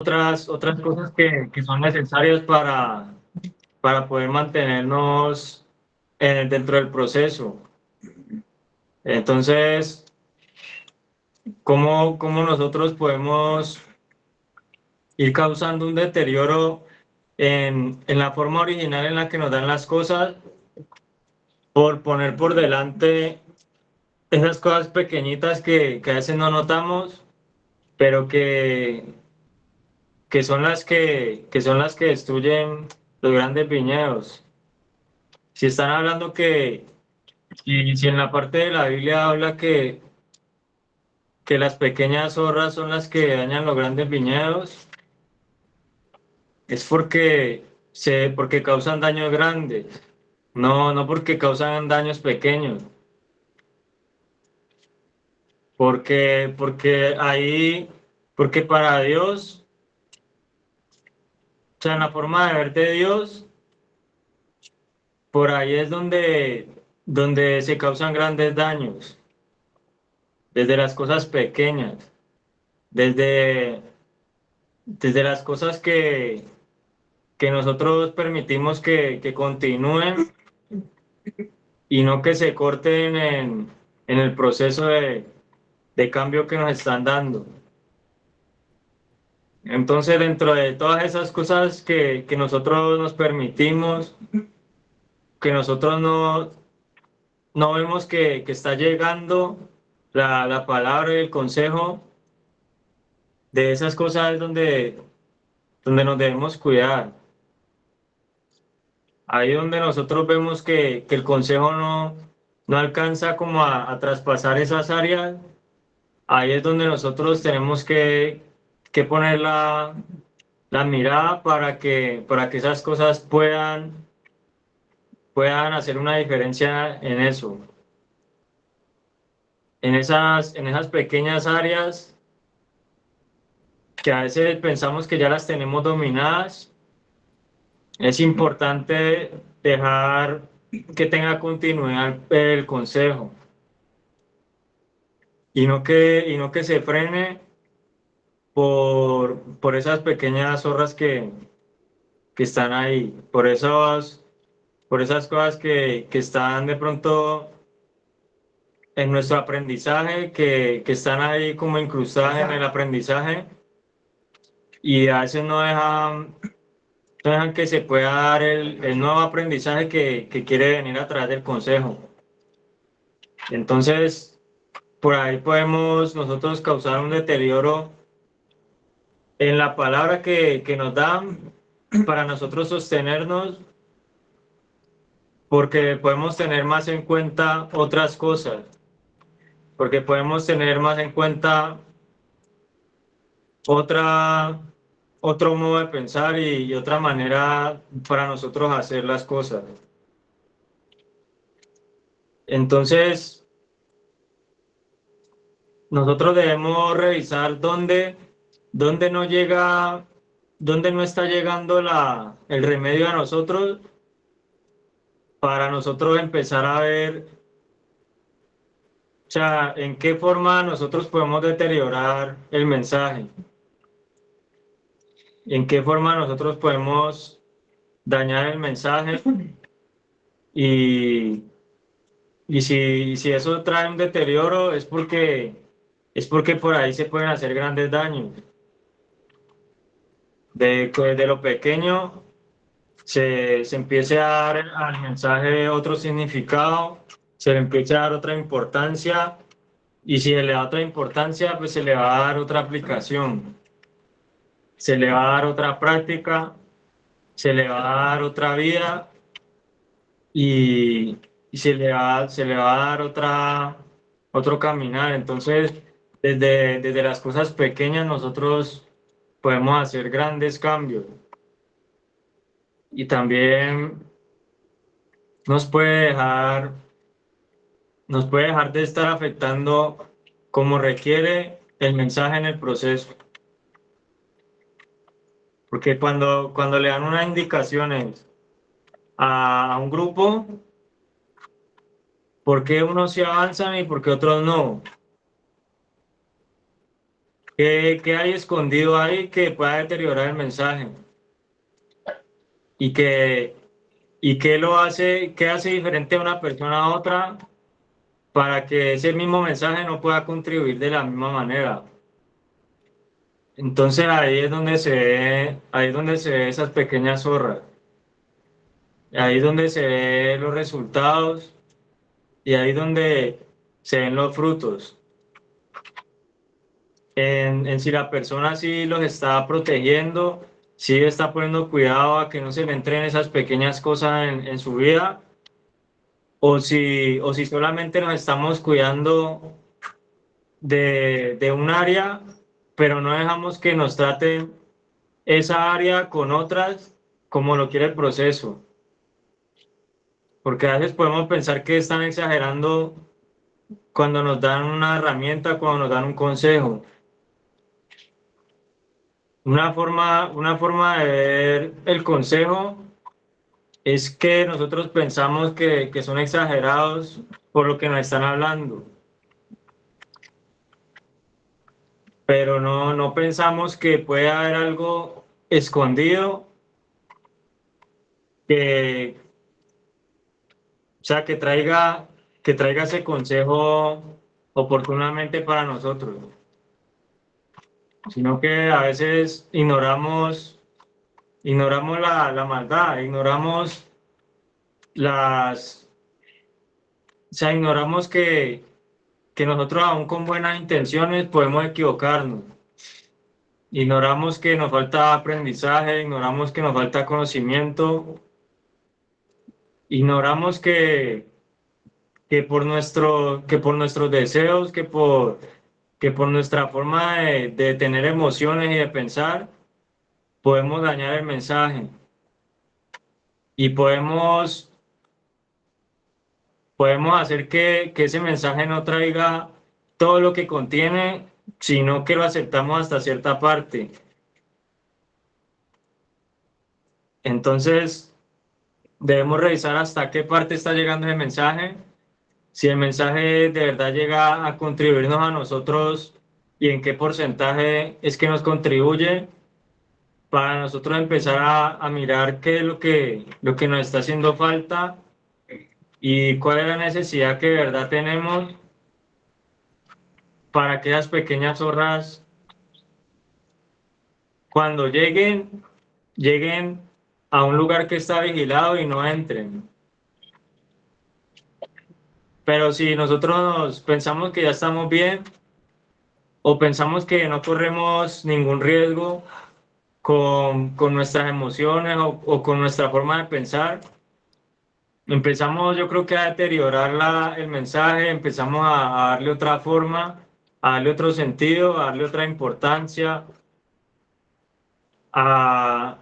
otras cosas que son necesarias para poder mantenernos dentro del proceso. Entonces, ¿cómo nosotros podemos ir causando un deterioro en la forma original en la que nos dan las cosas por poner por delante esas cosas pequeñitas que a veces no notamos, pero que son que son las que destruyen los grandes viñedos? Si están hablando si en la parte de la Biblia habla que las pequeñas zorras son las que dañan los grandes viñedos, es porque causan daños grandes, no porque causan daños pequeños, porque para Dios, o sea, en la forma de ver de Dios, por ahí es donde se causan grandes daños, desde las cosas pequeñas, desde, desde las cosas que nosotros permitimos que continúen y no que se corten en el proceso de cambio que nos están dando. Entonces, dentro de todas esas cosas que nosotros nos permitimos, que nosotros no vemos que está llegando la palabra y el consejo, de esas cosas es donde nos debemos cuidar. Ahí donde nosotros vemos que el consejo no alcanza como a traspasar esas áreas, ahí es donde nosotros tenemos que poner la mirada para que esas cosas puedan hacer una diferencia en eso, en esas pequeñas áreas que a veces pensamos que ya las tenemos dominadas. Es importante dejar que tenga continuidad el consejo y no que se frene por esas pequeñas zorras que están ahí, por esas cosas que están de pronto en nuestro aprendizaje, que están ahí como incrustadas en el aprendizaje y a veces no dejan que se pueda dar el nuevo aprendizaje que quiere venir a través del consejo. Entonces, por ahí podemos nosotros causar un deterioro en la palabra que nos dan para nosotros sostenernos, porque podemos tener más en cuenta otras cosas, porque podemos tener más en cuenta otra, otro modo de pensar y otra manera para nosotros hacer las cosas. Entonces, nosotros debemos revisar dónde no llega, dónde no está llegando el remedio a nosotros, para nosotros empezar a ver, o sea, en qué forma nosotros podemos deteriorar el mensaje, en qué forma nosotros podemos dañar el mensaje y, y si eso trae un deterioro es porque por ahí se pueden hacer grandes daños. De lo pequeño se empiece a dar al mensaje otro significado, se le empiece a dar otra importancia, y si se le da otra importancia, pues se le va a dar otra aplicación, se le va a dar otra práctica, se le va a dar otra vida y, y se le va a dar otro caminar. Entonces, desde las cosas pequeñas nosotros podemos hacer grandes cambios y también nos puede dejar nos puede dejar de estar afectando como requiere el mensaje en el proceso. Porque cuando le dan unas indicaciones a un grupo, ¿por qué unos sí avanzan y por qué otros no? ¿Qué hay escondido ahí que pueda deteriorar el mensaje? Y que, y qué lo hace, qué hace diferente a una persona a otra para que ese mismo mensaje no pueda contribuir de la misma manera. Entonces ahí es donde se ve esas pequeñas zorras, ahí es donde se ven los resultados y ahí es donde se ven los frutos. En si la persona sí los está protegiendo, sí está poniendo cuidado a que no se le entren esas pequeñas cosas en su vida, o si solamente nos estamos cuidando de un área, pero no dejamos que nos traten esa área con otras como lo quiere el proceso. Porque a veces podemos pensar que están exagerando cuando nos dan una herramienta, cuando nos dan un consejo. Una forma de ver el consejo es que nosotros pensamos que son exagerados por lo que nos están hablando, pero no pensamos que puede haber algo escondido que, o sea, que traiga ese consejo oportunamente para nosotros, sino que a veces ignoramos la maldad, las, o sea, ignoramos que nosotros aún con buenas intenciones podemos equivocarnos. Ignoramos que nos falta aprendizaje, ignoramos que nos falta conocimiento, ignoramos que por nuestros deseos, que por nuestra forma de tener emociones y de pensar, podemos dañar el mensaje y podemos hacer que ese mensaje no traiga todo lo que contiene, sino que lo aceptamos hasta cierta parte. Entonces, debemos revisar hasta qué parte está llegando ese mensaje. Si el mensaje de verdad llega a contribuirnos a nosotros y en qué porcentaje es que nos contribuye, para nosotros empezar a mirar qué es lo que nos está haciendo falta y cuál es la necesidad que de verdad tenemos para que las pequeñas zorras, cuando lleguen a un lugar que está vigilado y no entren. Pero si nosotros pensamos que ya estamos bien o pensamos que no corremos ningún riesgo con nuestras emociones o con nuestra forma de pensar, empezamos yo creo que a deteriorar el mensaje, empezamos a darle otra forma, a darle otro sentido, a darle otra importancia, a,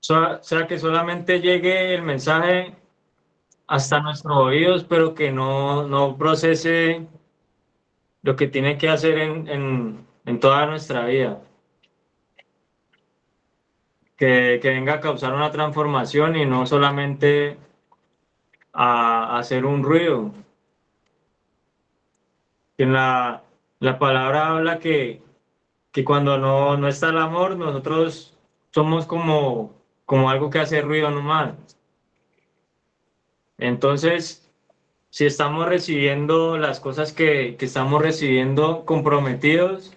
o sea, que solamente llegue el mensaje hasta nuestros oídos, pero que no procese lo que tiene que hacer en toda nuestra vida, que venga a causar una transformación y no solamente a hacer un ruido. En la palabra habla que cuando no está el amor, nosotros somos como algo que hace ruido nomás. Entonces, si estamos recibiendo las cosas que estamos recibiendo comprometidos,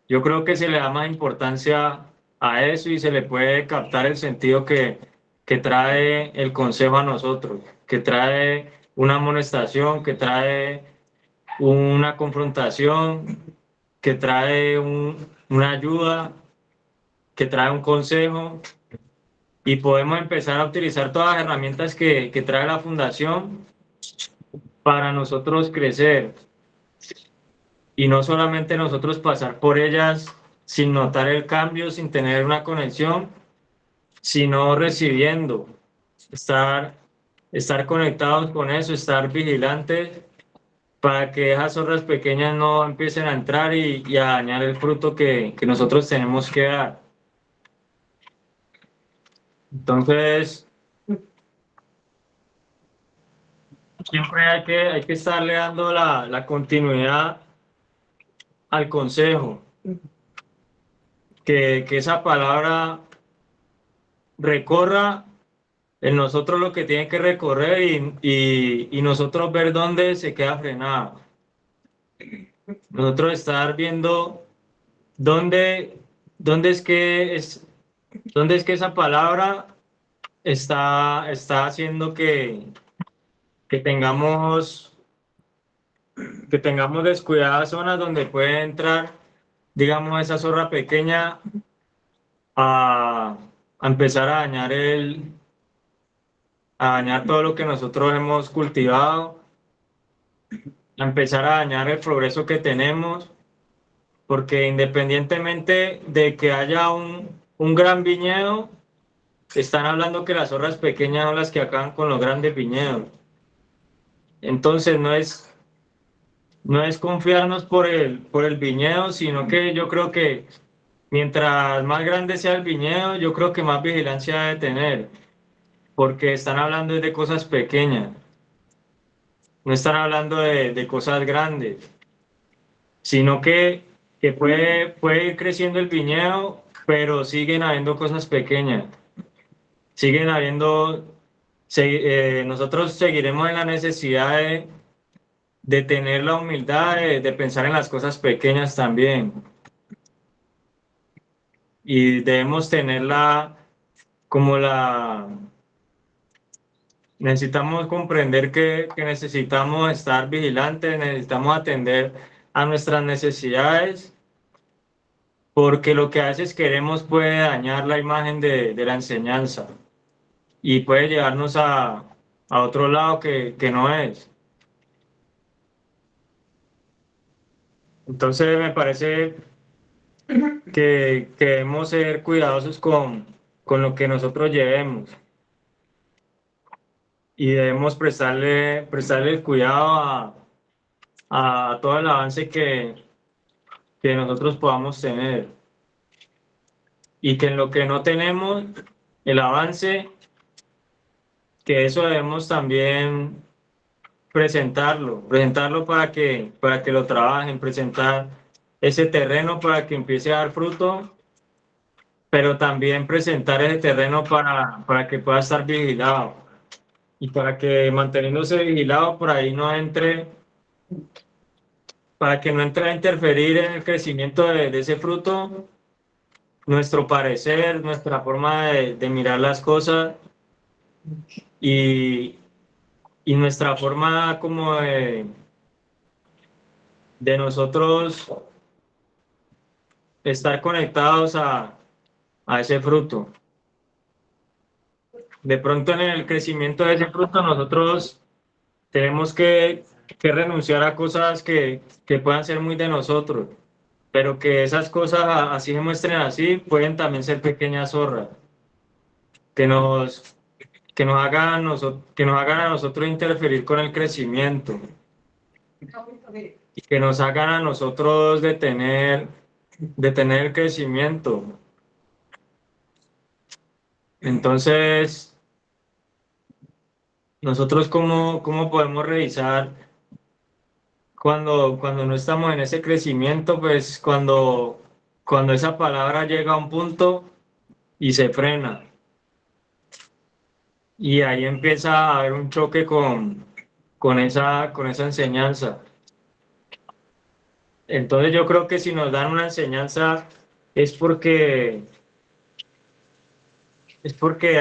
yo creo que se le da más importancia a eso y se le puede captar el sentido que trae el consejo a nosotros, que trae una amonestación, que trae una confrontación, que trae una ayuda, que trae un consejo y podemos empezar a utilizar todas las herramientas que trae la fundación para nosotros crecer y no solamente nosotros pasar por ellas sin notar el cambio, sin tener una conexión, sino recibiendo, estar, estar conectados con eso, estar vigilantes para que esas zorras pequeñas no empiecen a entrar y a dañar el fruto que nosotros tenemos que dar. Entonces, siempre hay que estarle dando la continuidad al consejo, que esa palabra recorra en nosotros lo que tiene que recorrer y nosotros ver dónde se queda frenado. Nosotros estar viendo dónde, dónde es que es, dónde es que esa palabra está haciendo que tengamos, que tengamos descuidadas zonas donde puede entrar, digamos, esa zorra pequeña a, a empezar a dañar todo lo que nosotros hemos cultivado, a empezar a dañar el progreso que tenemos, porque independientemente de que haya un gran viñedo, están hablando que las zorras pequeñas son las que acaban con los grandes viñedos. Entonces no es confiarnos por el viñedo, sino que yo creo que mientras más grande sea el viñedo, yo creo que más vigilancia debe tener, porque están hablando de cosas pequeñas, no están hablando de cosas grandes, sino que puede ir creciendo el viñedo, pero siguen habiendo cosas pequeñas, siguen habiendo, nosotros seguiremos en la necesidad de tener la humildad de pensar en las cosas pequeñas también. Y debemos tenerla como necesitamos comprender que necesitamos estar vigilantes, necesitamos atender a nuestras necesidades, porque lo que a veces queremos puede dañar la imagen de la enseñanza y puede llevarnos a otro lado que no es. Entonces me parece que debemos ser cuidadosos con lo que nosotros llevemos y debemos prestarle el cuidado a todo el avance que nosotros podamos tener y que en lo que no tenemos, el avance, que eso debemos también presentarlo para que lo trabajen, presentar ese terreno para que empiece a dar fruto, pero también presentar ese terreno para que pueda estar vigilado y para que manteniéndose vigilado por ahí no entre, para que no entre a interferir en el crecimiento de ese fruto, nuestro parecer, nuestra forma de mirar las cosas y, y nuestra forma como de nosotros estar conectados a ese fruto. De pronto en el crecimiento de ese fruto nosotros tenemos que renunciar a cosas que puedan ser muy de nosotros, pero que esas cosas así se muestren así, pueden también ser pequeñas zorras, que nos, que nos hagan a nosotros interferir con el crecimiento y que nos hagan a nosotros detener el crecimiento. Entonces, nosotros cómo podemos revisar cuando no estamos en ese crecimiento, pues cuando esa palabra llega a un punto y se frena. Y ahí empieza a haber un choque con esa enseñanza. Entonces yo creo que si nos dan una enseñanza es porque porque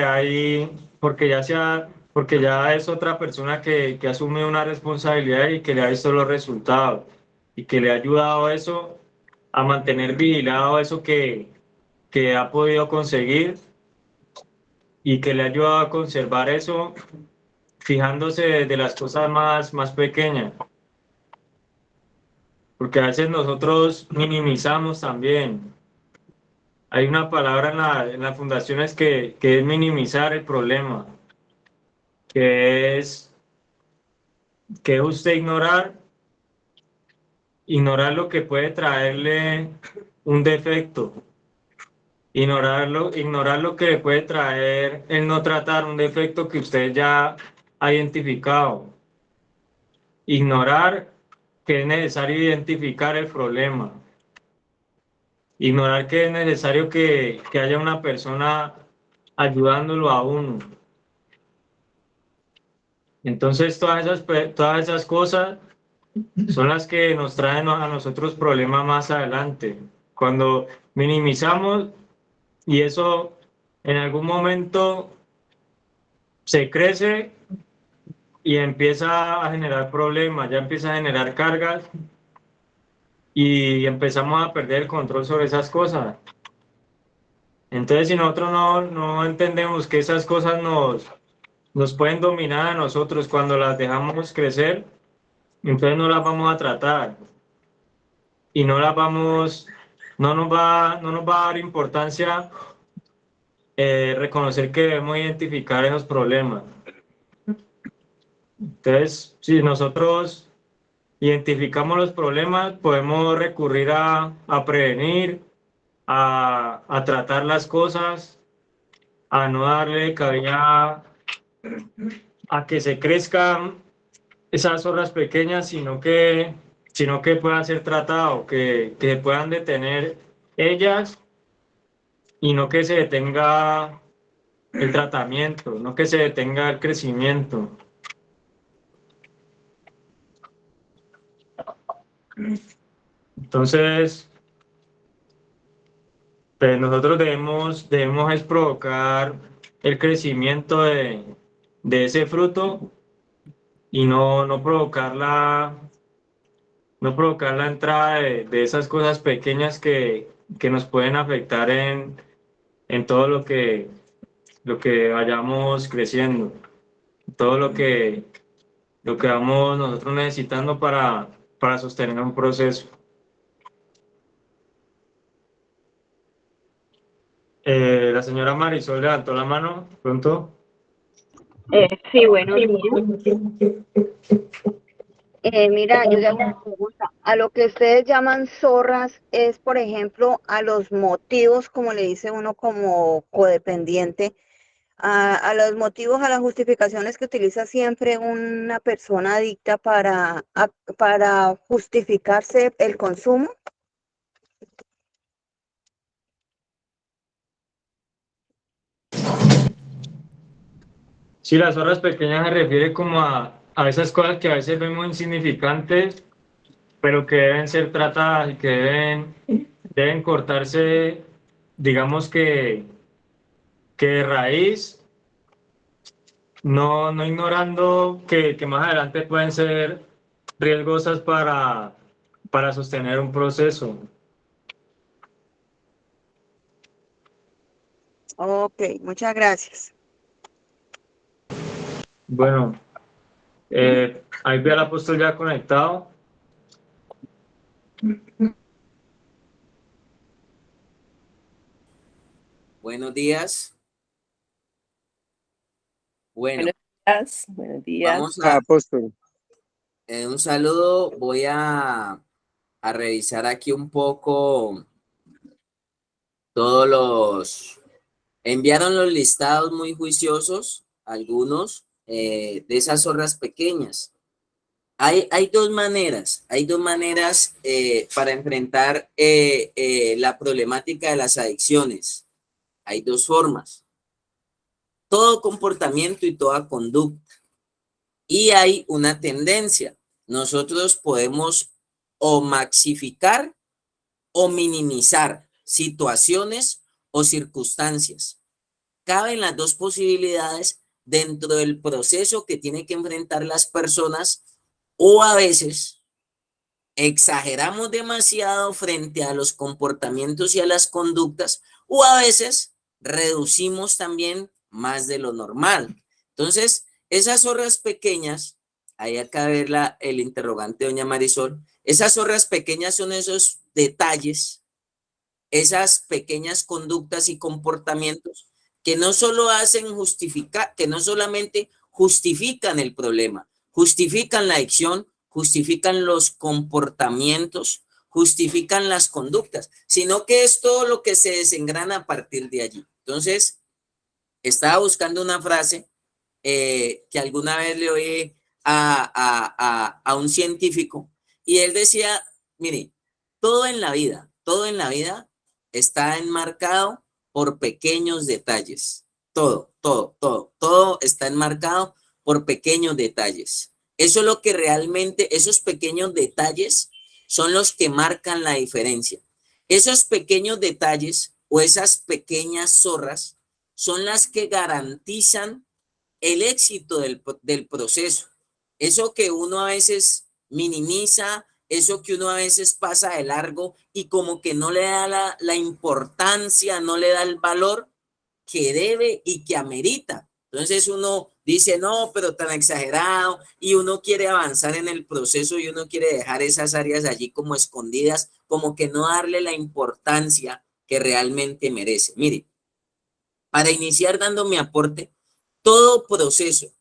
ya es otra persona que asume una responsabilidad y que le ha visto los resultados y que le ha ayudado eso a mantener vigilado eso que ha podido conseguir y que le ha ayudado a conservar eso fijándose de las cosas más pequeñas, porque a veces nosotros minimizamos también. Hay una palabra en las fundaciones que es minimizar el problema, que que es usted ignorar lo que puede traerle un defecto, ignorar lo que le puede traer el no tratar un defecto que usted ya ha identificado, ignorar que es necesario identificar el problema, ignorar que es necesario que haya una persona ayudándolo a uno. Entonces, todas esas cosas son las que nos traen a nosotros problemas más adelante. Cuando minimizamos y eso en algún momento se crece y empieza a generar problemas, ya empieza a generar cargas y empezamos a perder el control sobre esas cosas. Entonces, si nosotros no entendemos que esas cosas nos pueden dominar a nosotros cuando las dejamos crecer, entonces no las vamos a tratar y no nos va a dar importancia reconocer que debemos identificar esos problemas. Entonces, si nosotros identificamos los problemas, podemos recurrir a prevenir, a tratar las cosas, a no darle cabida a que se crezcan esas zorras pequeñas, sino que puedan ser tratados, que puedan detener ellas y no que se detenga el tratamiento, no que se detenga el crecimiento. Entonces, pues nosotros debemos es provocar el crecimiento de ese fruto y no provocar la entrada de esas cosas pequeñas que nos pueden afectar en todo lo que vayamos creciendo, todo lo que vamos nosotros necesitando para sostener un proceso. La señora Marisol levantó la mano, pronto. Sí, buenos días. Mira, yo le hago una pregunta. A lo que ustedes llaman zorras es, por ejemplo, a los motivos, como le dice uno como codependiente, a los motivos, a las justificaciones que utiliza siempre una persona adicta para justificarse el consumo. Sí, las horas pequeñas se refiere como a esas cosas que a veces vemos insignificantes, pero que deben ser tratadas y que deben cortarse, digamos que de raíz, no ignorando que más adelante pueden ser riesgosas para sostener un proceso. Ok, muchas gracias. Bueno, ahí ve al apóstol ya conectado. Buenos días. Bueno, Buenos días. vamos a Apóstol. un saludo. Voy a revisar aquí un poco todos los... Enviaron los listados muy juiciosos, algunos, de esas zorras pequeñas. Hay dos maneras para enfrentar la problemática de las adicciones. Hay dos formas. Todo comportamiento y toda conducta. Y hay una tendencia. Nosotros podemos o maxificar o minimizar situaciones o circunstancias. Caben las dos posibilidades dentro del proceso que tienen que enfrentar las personas, o a veces exageramos demasiado frente a los comportamientos y a las conductas, o a veces reducimos también más de lo normal. Entonces, esas zorras pequeñas, ahí acaba de ver el interrogante, doña Marisol, esas zorras pequeñas son esos detalles, esas pequeñas conductas y comportamientos que no solo hacen justificar, que no solamente justifican el problema, justifican la adicción, justifican los comportamientos, justifican las conductas, sino que es todo lo que se desengrana a partir de allí. Entonces, estaba buscando una frase que alguna vez le oí a un científico Y él decía, mire, todo en la vida está enmarcado por pequeños detalles. Todo está enmarcado por pequeños detalles. Eso es lo que realmente, esos pequeños detalles son los que marcan la diferencia. Esos pequeños detalles o esas pequeñas zorras son las que garantizan el éxito del proceso. Eso que uno a veces minimiza, eso que uno a veces pasa de largo y como que no le da la importancia, no le da el valor que debe y que amerita. Entonces uno dice, no, pero tan exagerado, y uno quiere avanzar en el proceso y uno quiere dejar esas áreas allí como escondidas, como que no darle la importancia que realmente merece. Mire, para iniciar dando mi aporte, todo proceso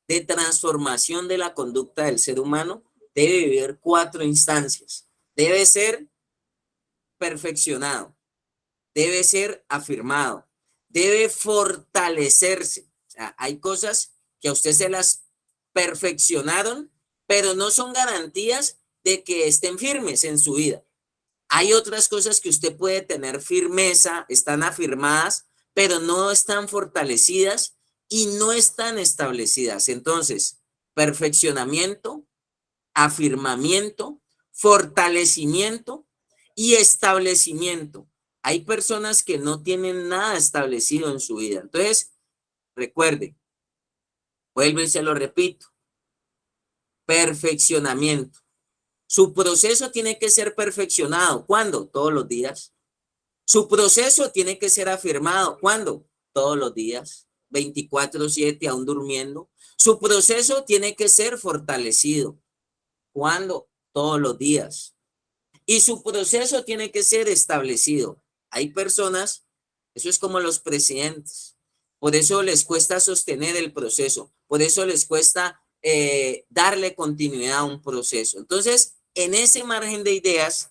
de transformación de la conducta del ser humano debe vivir 4 instancias. Debe ser perfeccionado, debe ser afirmado, debe fortalecerse. O sea, hay cosas que a usted se las perfeccionaron, pero no son garantías de que estén firmes en su vida. Hay otras cosas que usted puede tener firmeza, están afirmadas, pero no están fortalecidas y no están establecidas. Entonces, perfeccionamiento, afirmamiento, fortalecimiento y establecimiento. Hay personas que no tienen nada establecido en su vida. Entonces, recuerde, vuelvo y se lo repito, perfeccionamiento. Su proceso tiene que ser perfeccionado. ¿Cuándo? Todos los días. Su proceso tiene que ser afirmado. ¿Cuándo? Todos los días, 24/7, aún durmiendo. Su proceso tiene que ser fortalecido. ¿Cuándo? Todos los días. Y su proceso tiene que ser establecido. Hay personas, eso es como los presidentes, por eso les cuesta sostener el proceso, por eso les cuesta darle continuidad a un proceso. Entonces, en ese margen de ideas,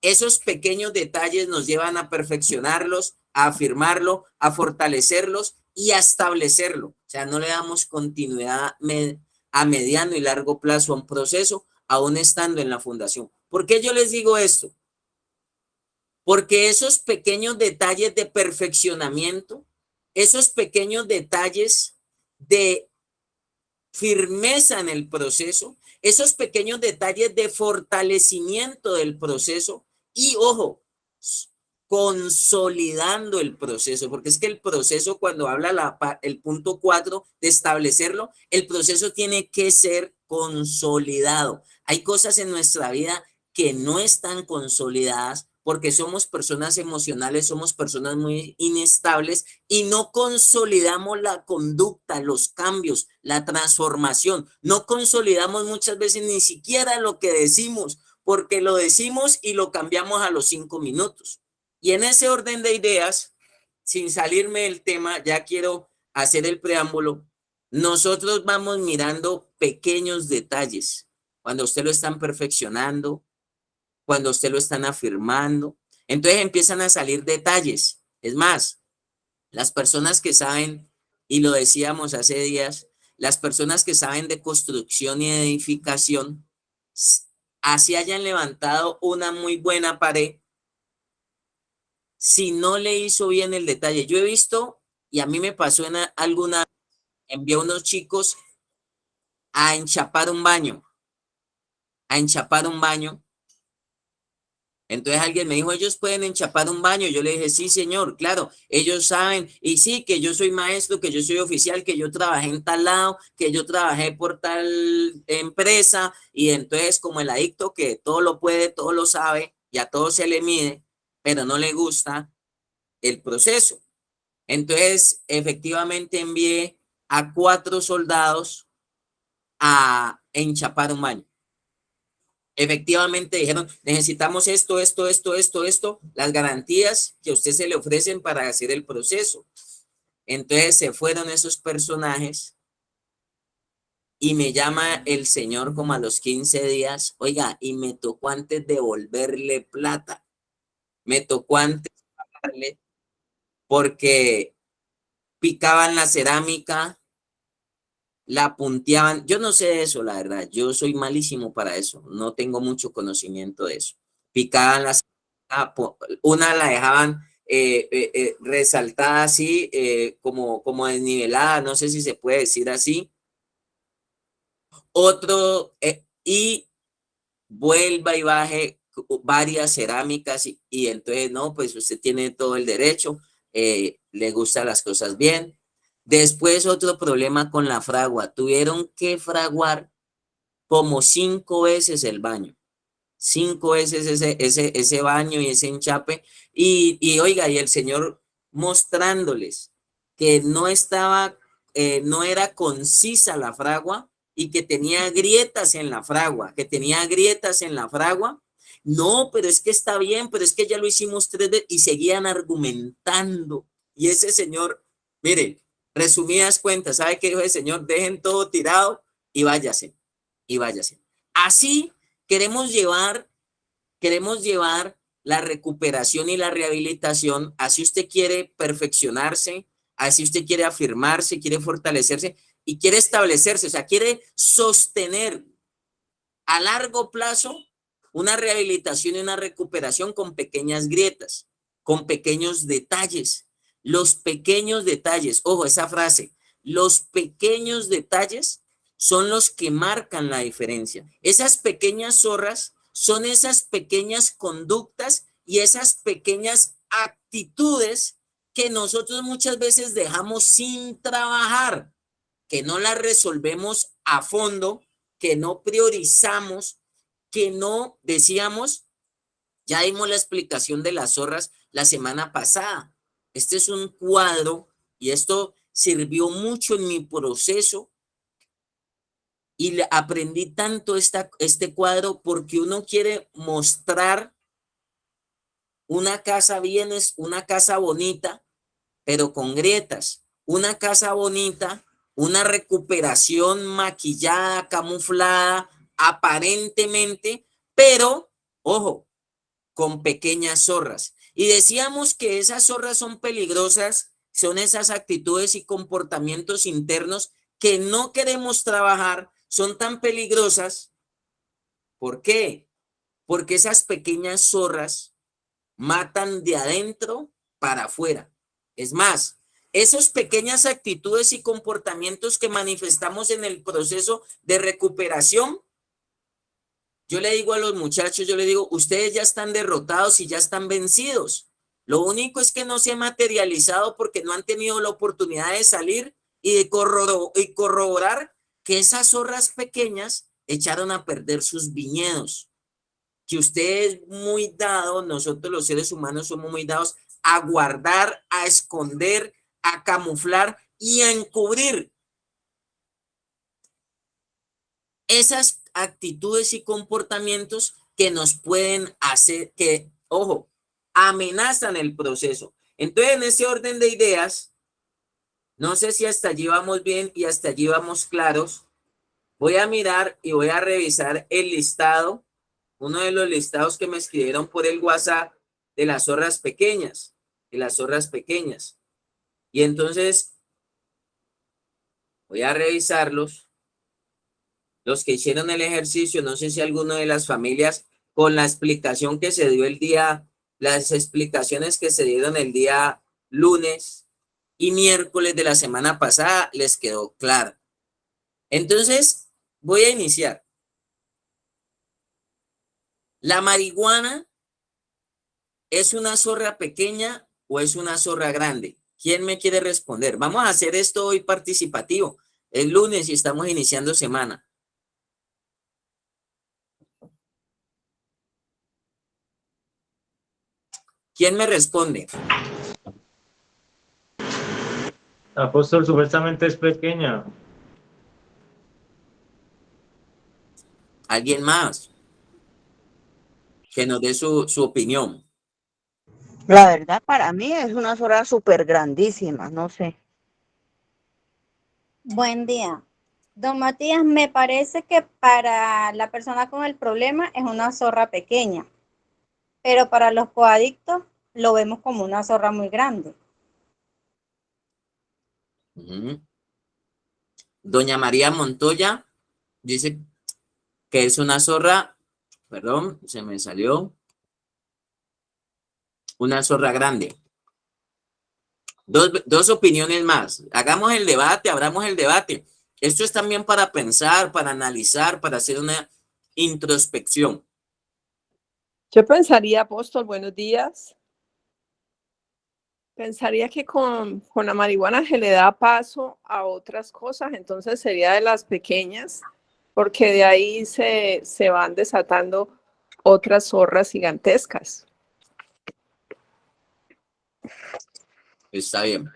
esos pequeños detalles nos llevan a perfeccionarlos, a afirmarlo, a fortalecerlos y a establecerlo. O sea, no le damos continuidad a mediano y largo plazo a un proceso, aún estando en la fundación. ¿Por qué yo les digo esto? Porque esos pequeños detalles de perfeccionamiento, esos pequeños detalles de firmeza en el proceso, esos pequeños detalles de fortalecimiento del proceso y, ojo, consolidando el proceso, porque es que el proceso, cuando habla el punto 4 de establecerlo, el proceso tiene que ser consolidado. Hay cosas en nuestra vida que no están consolidadas porque somos personas emocionales, somos personas muy inestables y no consolidamos la conducta, los cambios, la transformación. No consolidamos muchas veces ni siquiera lo que decimos, porque lo decimos y lo cambiamos a los 5 minutos. Y en ese orden de ideas, sin salirme del tema, ya quiero hacer el preámbulo. Nosotros vamos mirando pequeños detalles. Cuando usted lo están perfeccionando, cuando usted lo están afirmando, entonces empiezan a salir detalles. Es más, las personas que saben, y lo decíamos hace días, las personas que saben de construcción y de edificación, así hayan levantado una muy buena pared, si no le hizo bien el detalle. Yo he visto, y a mí me pasó en alguna, envié a unos chicos a enchapar un baño, a enchapar un baño. Entonces alguien me dijo, ellos pueden enchapar un baño. Yo le dije, sí, señor, claro, ellos saben. Y sí, que yo soy maestro, que yo soy oficial, que yo trabajé en tal lado, que yo trabajé por tal empresa. Y entonces, como el adicto que todo lo puede, todo lo sabe, y a todo se le mide, pero no le gusta el proceso. Entonces, efectivamente envié a 4 soldados a enchapar un baño. Efectivamente dijeron, necesitamos esto, las garantías que a usted se le ofrecen para hacer el proceso. Entonces se fueron esos personajes y me llama el señor como a los 15 días, oiga, y me tocó antes devolverle plata, me tocó antes pagarle porque picaban la cerámica, la punteaban. Yo no sé de eso, la verdad. Yo soy malísimo para eso. No tengo mucho conocimiento de eso. Picaban las, una la dejaban resaltada así, como desnivelada, no sé si se puede decir así. Otro, y vuelva y baje varias cerámicas y entonces, no, pues usted tiene todo el derecho, le gustan las cosas bien. Después otro problema con la fragua, tuvieron que fraguar como 5 veces el baño, 5 veces ese baño y ese enchape, y oiga, y el señor mostrándoles que no estaba, no era concisa la fragua y que tenía grietas en la fragua, que tenía grietas en la fragua. No, pero es que está bien, pero es que ya lo hicimos 3 veces y seguían argumentando. Y ese señor, mire, resumidas cuentas, ¿sabe qué dijo el señor? Dejen todo tirado y váyase, y váyase. Así queremos llevar la recuperación y la rehabilitación, así usted quiere perfeccionarse, así usted quiere afirmarse, quiere fortalecerse y quiere establecerse, o sea, quiere sostener a largo plazo una rehabilitación y una recuperación con pequeñas grietas, con pequeños detalles. Los pequeños detalles, ojo, esa frase, los pequeños detalles son los que marcan la diferencia. Esas pequeñas zorras son esas pequeñas conductas y esas pequeñas actitudes que nosotros muchas veces dejamos sin trabajar, que no las resolvemos a fondo, que no priorizamos, que no decíamos, ya dimos la explicación de las zorras la semana pasada. Este es un cuadro y esto sirvió mucho en mi proceso y aprendí tanto este cuadro porque uno quiere mostrar una casa bien, es una casa bonita, pero con grietas. Una casa bonita, una recuperación maquillada, camuflada, aparentemente, pero, ojo, con pequeñas zorras. Y decíamos que esas zorras son peligrosas, son esas actitudes y comportamientos internos que no queremos trabajar, son tan peligrosas. ¿Por qué? Porque esas pequeñas zorras matan de adentro para afuera. Es más, esas pequeñas actitudes y comportamientos que manifestamos en el proceso de recuperación, yo le digo a los muchachos, yo le digo, ustedes ya están derrotados y ya están vencidos. Lo único es que no se ha materializado porque no han tenido la oportunidad de salir y de corroborar que esas zorras pequeñas echaron a perder sus viñedos. Que usted es muy dado, nosotros los seres humanos somos muy dados a guardar, a esconder, a camuflar y a encubrir esas actitudes y comportamientos que nos pueden hacer, que, ojo, amenazan el proceso. Entonces, en ese orden de ideas, no sé si hasta allí vamos bien y hasta allí vamos claros. Voy a mirar y voy a revisar el listado, uno de los listados que me escribieron por el WhatsApp de las zorras pequeñas, de las zorras pequeñas. Y entonces voy a revisarlos. Los que hicieron el ejercicio, no sé si alguno de las familias, con la explicación que se dio el día, las explicaciones que se dieron el día lunes y miércoles de la semana pasada, les quedó claro. Entonces, voy a iniciar. ¿La marihuana es una zorra pequeña o es una zorra grande? ¿Quién me quiere responder? Vamos a hacer esto hoy participativo. Es lunes y estamos iniciando semana. ¿Quién me responde? Apóstol, supuestamente es pequeña. ¿Alguien más que nos dé su opinión? La verdad, para mí es una zorra súper grandísima, no sé. Buen día. Don Matías, me parece que para la persona con el problema es una zorra pequeña, pero para los coadictos lo vemos como una zorra muy grande. Doña María Montoya dice que es una zorra, perdón, se me salió, una zorra grande. Dos opiniones más. Hagamos el debate, abramos el debate. Esto es también para pensar, para analizar, para hacer una introspección. Yo pensaría, apóstol, buenos días. Pensaría que con la marihuana se le da paso a otras cosas, entonces sería de las pequeñas, porque de ahí se van desatando otras zorras gigantescas. Está bien.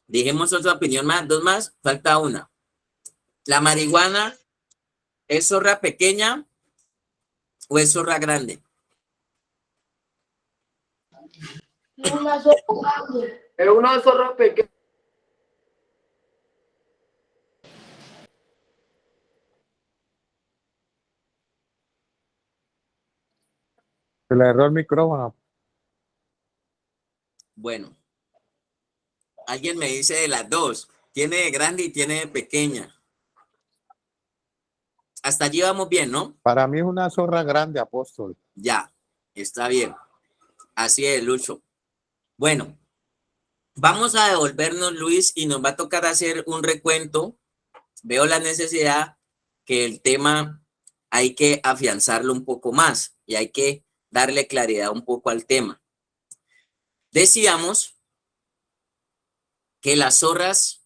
Dijimos otra opinión más, dos más, falta una. ¿La marihuana es zorra pequeña o es zorra grande? Una zorra grande. Es una zorra pequeña. Se le erró el micrófono. Bueno, alguien me dice de las dos. Tiene de grande y tiene de pequeña. Hasta allí vamos bien, ¿no? Para mí es una zorra grande, apóstol. Ya, está bien. Así es, Lucho. Bueno, vamos a devolvernos, Luis, y nos va a tocar hacer un recuento. Veo la necesidad que el tema hay que afianzarlo un poco más y hay que darle claridad un poco al tema. Decíamos que las zorras,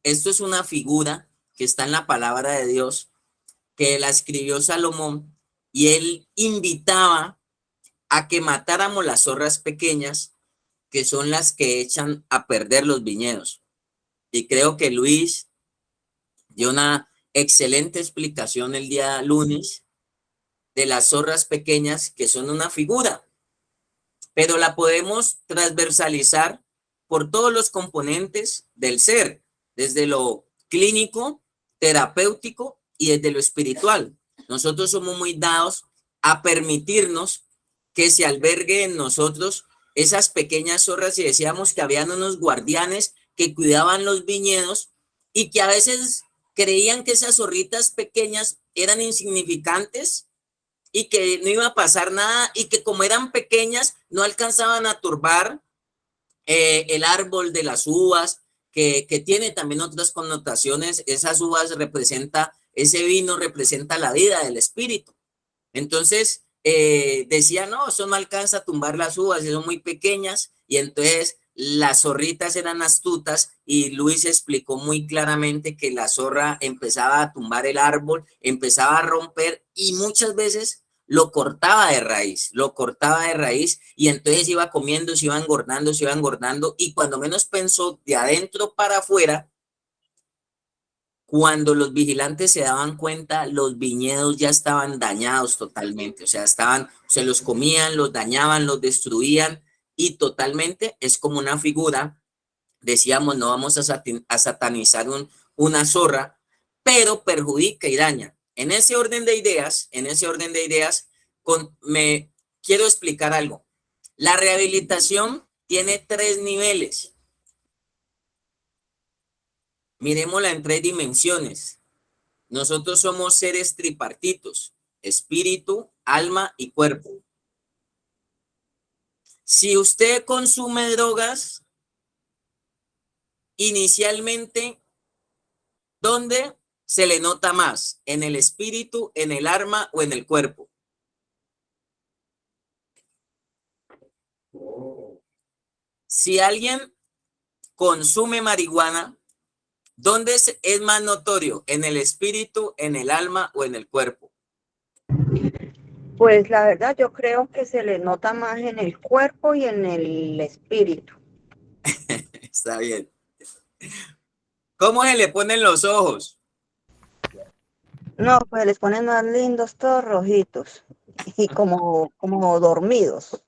esto es una figura que está en la palabra de Dios, que la escribió Salomón, y él invitaba a que matáramos las zorras pequeñas, que son las que echan a perder los viñedos. Y creo que Luis dio una excelente explicación el día lunes de las zorras pequeñas, que son una figura, pero la podemos transversalizar por todos los componentes del ser, desde lo clínico, terapéutico y desde lo espiritual. Nosotros somos muy dados a permitirnos que se albergue en nosotros esas pequeñas zorras, y decíamos que habían unos guardianes que cuidaban los viñedos y que a veces creían que esas zorritas pequeñas eran insignificantes y que no iba a pasar nada, y que como eran pequeñas no alcanzaban a turbar el árbol de las uvas, que tiene también otras connotaciones. Esas uvas ese vino representa la vida del espíritu. Entonces decía, no, eso no alcanza a tumbar las uvas, son muy pequeñas. Y entonces las zorritas eran astutas, y Luis explicó muy claramente que la zorra empezaba a tumbar el árbol, empezaba a romper, y muchas veces lo cortaba de raíz, y entonces iba comiendo, se iba engordando, y cuando menos pensó, de adentro para afuera, cuando los vigilantes se daban cuenta, los viñedos ya estaban dañados totalmente, o sea, se los comían, los dañaban, los destruían, y totalmente es como una figura. Decíamos, no vamos a satanizar una zorra, pero perjudica y daña. En ese orden de ideas, me quiero explicar algo. La rehabilitación tiene 3 niveles. Miremosla en 3 dimensiones. Nosotros somos seres tripartitos: espíritu, alma y cuerpo. Si usted consume drogas, inicialmente, ¿dónde se le nota más? ¿En el espíritu, en el alma o en el cuerpo? Si alguien consume marihuana, ¿dónde es más notorio? ¿En el espíritu, en el alma o en el cuerpo? Pues la verdad yo creo que se le nota más en el cuerpo y en el espíritu. Está bien. ¿Cómo se le ponen los ojos? No, pues les ponen más lindos, todos rojitos y como dormidos.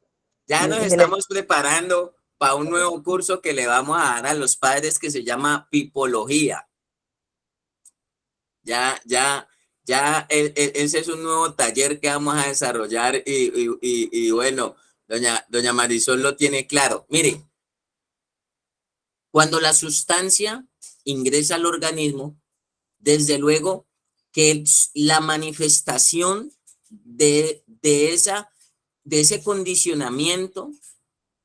Ya nos estamos preparando para un nuevo curso que le vamos a dar a los padres, que se llama Pipología. Ese es un nuevo taller que vamos a desarrollar, y bueno, doña Marisol lo tiene claro. Mire, cuando la sustancia ingresa al organismo, desde luego que la manifestación de ese condicionamiento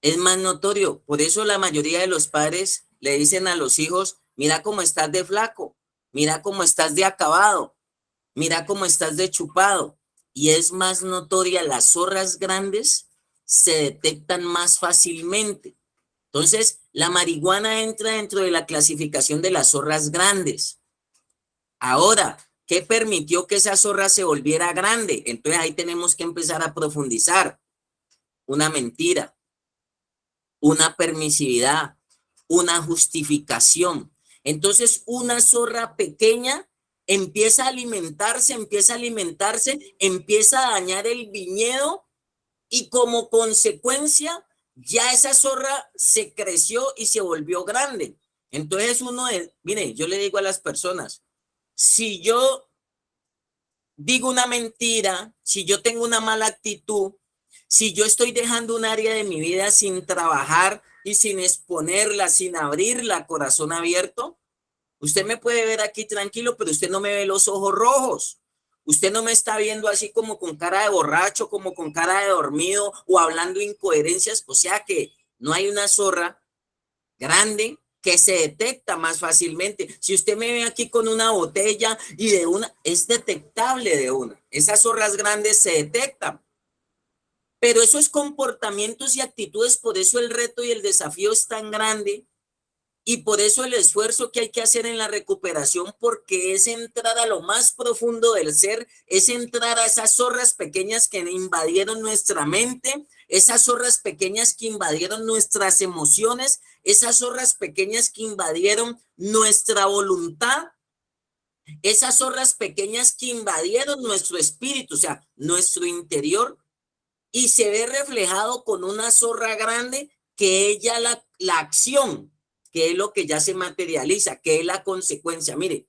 es más notorio. Por eso la mayoría de los padres le dicen a los hijos, mira cómo estás de flaco, mira cómo estás de acabado, mira cómo estás de chupado. Y es más notoria, las zorras grandes se detectan más fácilmente. Entonces, la marihuana entra dentro de la clasificación de las zorras grandes. Ahora, ¿qué permitió que esa zorra se volviera grande? Entonces ahí tenemos que empezar a profundizar. Una mentira, una permisividad, una justificación. Entonces, una zorra pequeña empieza a alimentarse, empieza a dañar el viñedo y como consecuencia, ya esa zorra se creció y se volvió grande. Entonces mire, yo le digo a las personas, si yo digo una mentira, si yo tengo una mala actitud, si yo estoy dejando un área de mi vida sin trabajar y sin exponerla, sin abrirla, corazón abierto, usted me puede ver aquí tranquilo, pero usted no me ve los ojos rojos. Usted no me está viendo así como con cara de borracho, como con cara de dormido o hablando incoherencias. O sea que no hay una zorra grande que se detecta más fácilmente. Si usted me ve aquí con una botella y es detectable de una. Esas zorras grandes se detectan. Pero esos comportamientos y actitudes, por eso el reto y el desafío es tan grande y por eso el esfuerzo que hay que hacer en la recuperación, porque es entrar a lo más profundo del ser, es entrar a esas zorras pequeñas que invadieron nuestra mente, esas zorras pequeñas que invadieron nuestras emociones, esas zorras pequeñas que invadieron nuestra voluntad, esas zorras pequeñas que invadieron nuestro espíritu, o sea, nuestro interior, y se ve reflejado con una zorra grande que es ya la acción, que es lo que ya se materializa, que es la consecuencia. Mire,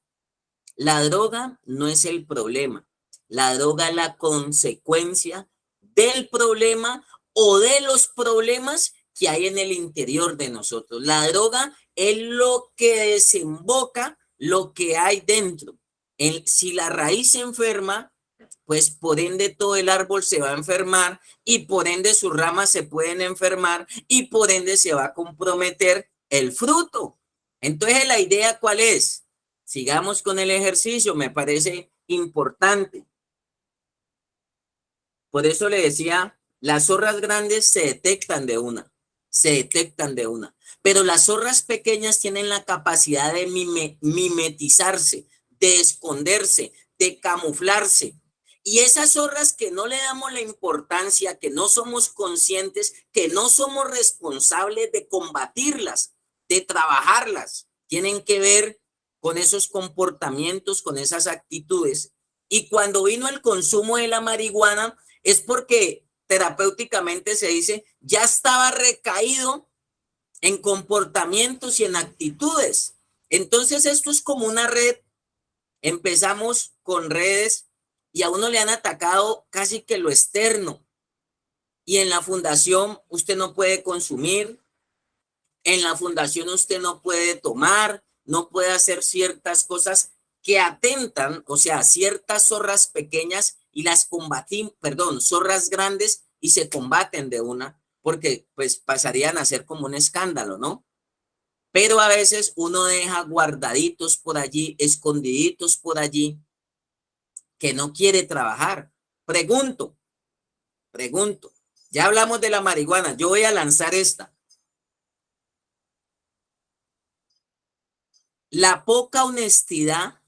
la droga no es el problema, la droga es la consecuencia del problema o de los problemas que hay en el interior de nosotros. La droga es lo que desemboca lo que hay dentro. Si la raíz se enferma, pues por ende todo el árbol se va a enfermar y por ende sus ramas se pueden enfermar y por ende se va a comprometer el fruto. Entonces, ¿la idea cuál es? Sigamos con el ejercicio, me parece importante. Por eso le decía, las zorras grandes se detectan de una, pero las zorras pequeñas tienen la capacidad de mimetizarse, de esconderse, de camuflarse. Y esas zorras que no le damos la importancia, que no somos conscientes, que no somos responsables de combatirlas, de trabajarlas, tienen que ver con esos comportamientos, con esas actitudes. Y cuando vino el consumo de la marihuana, es porque terapéuticamente se dice, ya estaba recaído en comportamientos y en actitudes. Entonces esto es como una red. Empezamos con redes y a uno le han atacado casi que lo externo. Y en la fundación usted no puede consumir, en la fundación usted no puede tomar, no puede hacer ciertas cosas que atentan, o sea, ciertas zorras pequeñas y las zorras grandes y se combaten de una, porque pues pasarían a ser como un escándalo, ¿no? Pero a veces uno deja guardaditos por allí, escondiditos por allí, que no quiere trabajar. Pregunto, ya hablamos de la marihuana, yo voy a lanzar esta. La poca honestidad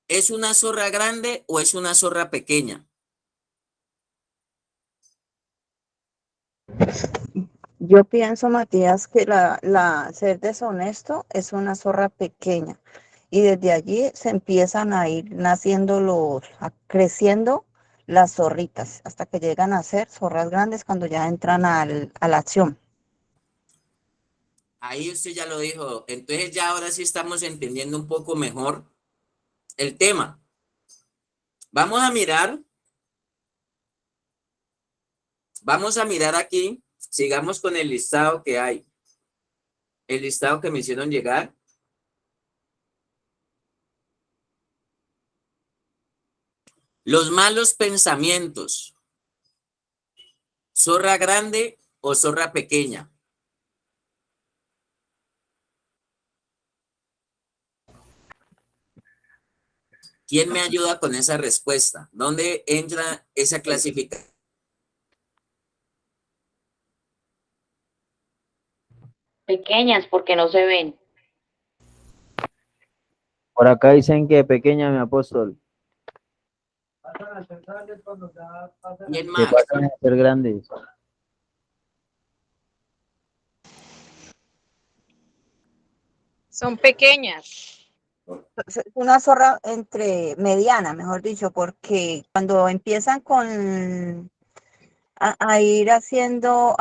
¿es una zorra grande o es una zorra pequeña? Yo pienso, Matías, que ser deshonesto es una zorra pequeña y desde allí se empiezan a ir naciendo creciendo las zorritas hasta que llegan a ser zorras grandes cuando ya entran a la acción. Ahí usted ya lo dijo. Entonces ya ahora sí estamos entendiendo un poco mejor el tema. Vamos a mirar aquí, sigamos con el listado que hay. el listado que me hicieron llegar. Los malos pensamientos. ¿Zorra grande o zorra pequeña? ¿Quién me ayuda con esa respuesta? ¿Dónde entra esa clasificación? Pequeñas porque no se ven. Por acá dicen que pequeña, mi apóstol, ¿Quién que más? pasan a ser grandes. Son pequeñas. Es una zorra entre mediana, mejor dicho, porque cuando empiezan con a ir haciendo,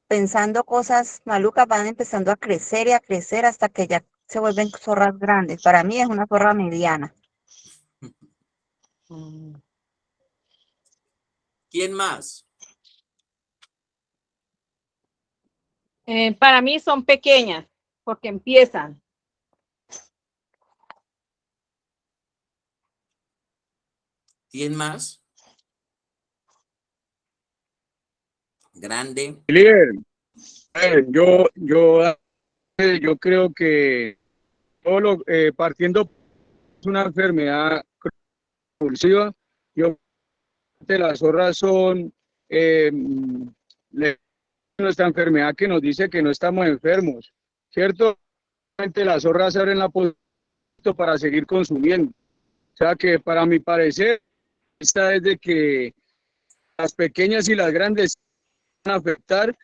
pensando cosas malucas, van empezando a crecer y a crecer hasta que ya se vuelven zorras grandes. Para mí es una zorra mediana. ¿Quién más? Para mí son pequeñas porque empiezan. ¿Quién más? Grande. Líder, yo creo que partiendo de una enfermedad convulsiva, yo creo que las zorras son nuestra enfermedad que nos dice que no estamos enfermos, ¿cierto? Las zorras se abren la posibilidad para seguir consumiendo. O sea que para mi parecer, esta es de que las pequeñas y las grandes van a afectar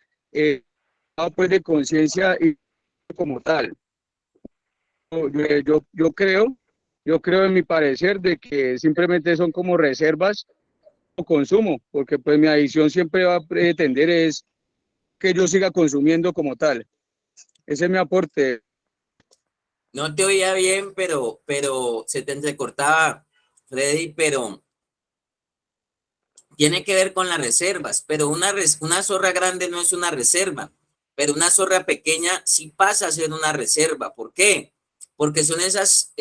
pues de conciencia y como tal. Yo creo en mi parecer de que simplemente son como reservas o consumo, porque pues mi adicción siempre va a pretender es que yo siga consumiendo como tal. Ese es mi aporte. No te oía bien, pero se te entrecortaba, Freddy, pero tiene que ver con las reservas, pero una zorra grande no es una reserva, pero una zorra pequeña sí pasa a ser una reserva. ¿Por qué? Porque son esos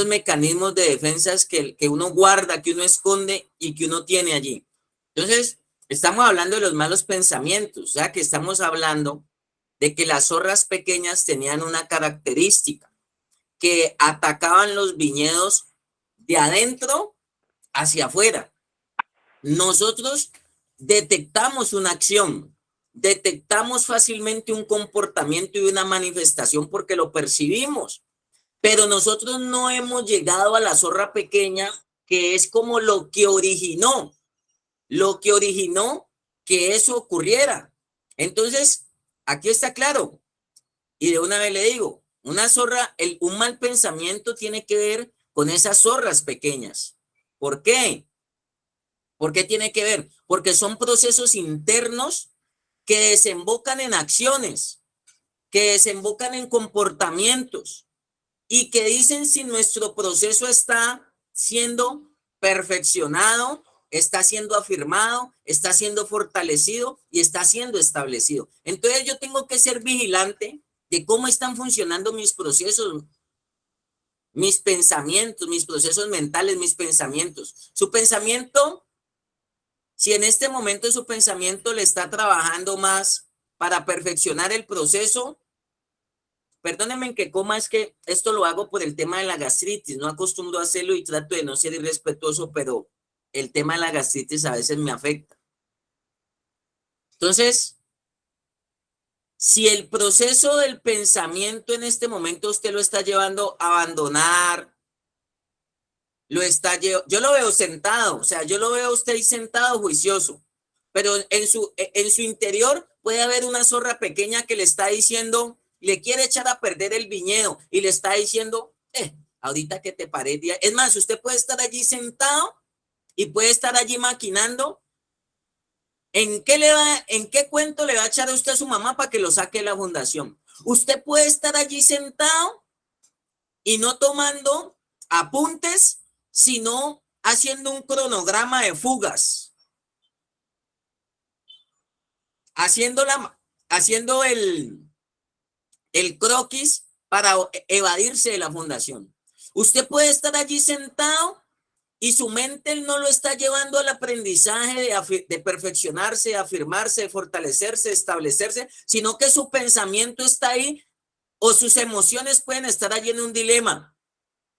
mecanismos de defensas que uno guarda, que uno esconde y que uno tiene allí. Entonces, estamos hablando de los malos pensamientos, o sea que estamos hablando de que las zorras pequeñas tenían una característica, que atacaban los viñedos de adentro hacia afuera. Nosotros detectamos una acción, detectamos fácilmente un comportamiento y una manifestación porque lo percibimos, pero nosotros no hemos llegado a la zorra pequeña, que es como lo que originó que eso ocurriera. Entonces, aquí está claro, y de una vez le digo, una zorra, un mal pensamiento tiene que ver con esas zorras pequeñas. ¿Por qué? ¿Por qué tiene que ver? Porque son procesos internos que desembocan en acciones, que desembocan en comportamientos y que dicen si nuestro proceso está siendo perfeccionado, está siendo afirmado, está siendo fortalecido y está siendo establecido. Entonces yo tengo que ser vigilante de cómo están funcionando mis procesos, mis pensamientos, mis procesos mentales, mis pensamientos. Su pensamiento, si en este momento su pensamiento le está trabajando más para perfeccionar el proceso, perdónenme en que coma, es que esto lo hago por el tema de la gastritis, no acostumbro a hacerlo y trato de no ser irrespetuoso, pero el tema de la gastritis a veces me afecta. Entonces, si el proceso del pensamiento en este momento usted lo está llevando a abandonar, yo lo veo sentado, o sea, yo lo veo a usted sentado juicioso, pero en su interior puede haber una zorra pequeña que le está diciendo, le quiere echar a perder el viñedo y le está diciendo, ahorita que te paré, es más, usted puede estar allí sentado y puede estar allí maquinando en qué cuento le va a echar a usted a su mamá para que lo saque de la fundación. Usted puede estar allí sentado y no tomando apuntes, sino haciendo un cronograma de fugas, haciendo el croquis para evadirse de la fundación. Usted puede estar allí sentado y su mente no lo está llevando al aprendizaje de perfeccionarse, de afirmarse, de fortalecerse, de establecerse, sino que su pensamiento está ahí o sus emociones pueden estar allí en un dilema,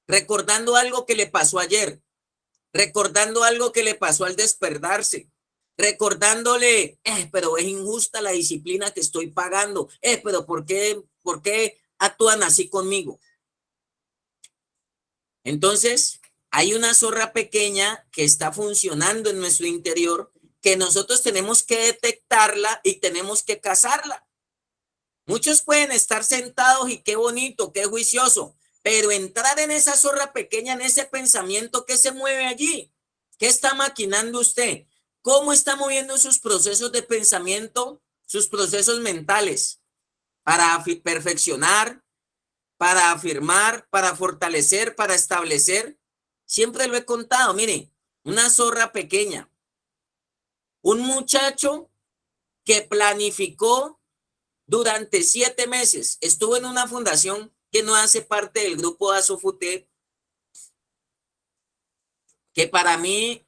recordando algo que le pasó ayer, recordando algo que le pasó al despertarse, recordándole, pero es injusta la disciplina que estoy pagando, pero ¿por qué actúan así conmigo? Entonces, hay una zorra pequeña que está funcionando en nuestro interior que nosotros tenemos que detectarla y tenemos que cazarla. Muchos pueden estar sentados y qué bonito, qué juicioso, pero entrar en esa zorra pequeña, en ese pensamiento que se mueve allí, ¿qué está maquinando usted? ¿Cómo está moviendo sus procesos de pensamiento, sus procesos mentales para perfeccionar, para afirmar, para fortalecer, para establecer? Siempre lo he contado, mire, una zorra pequeña, un muchacho que planificó durante 7 meses, estuvo en una fundación que no hace parte del grupo Asofute, que para mí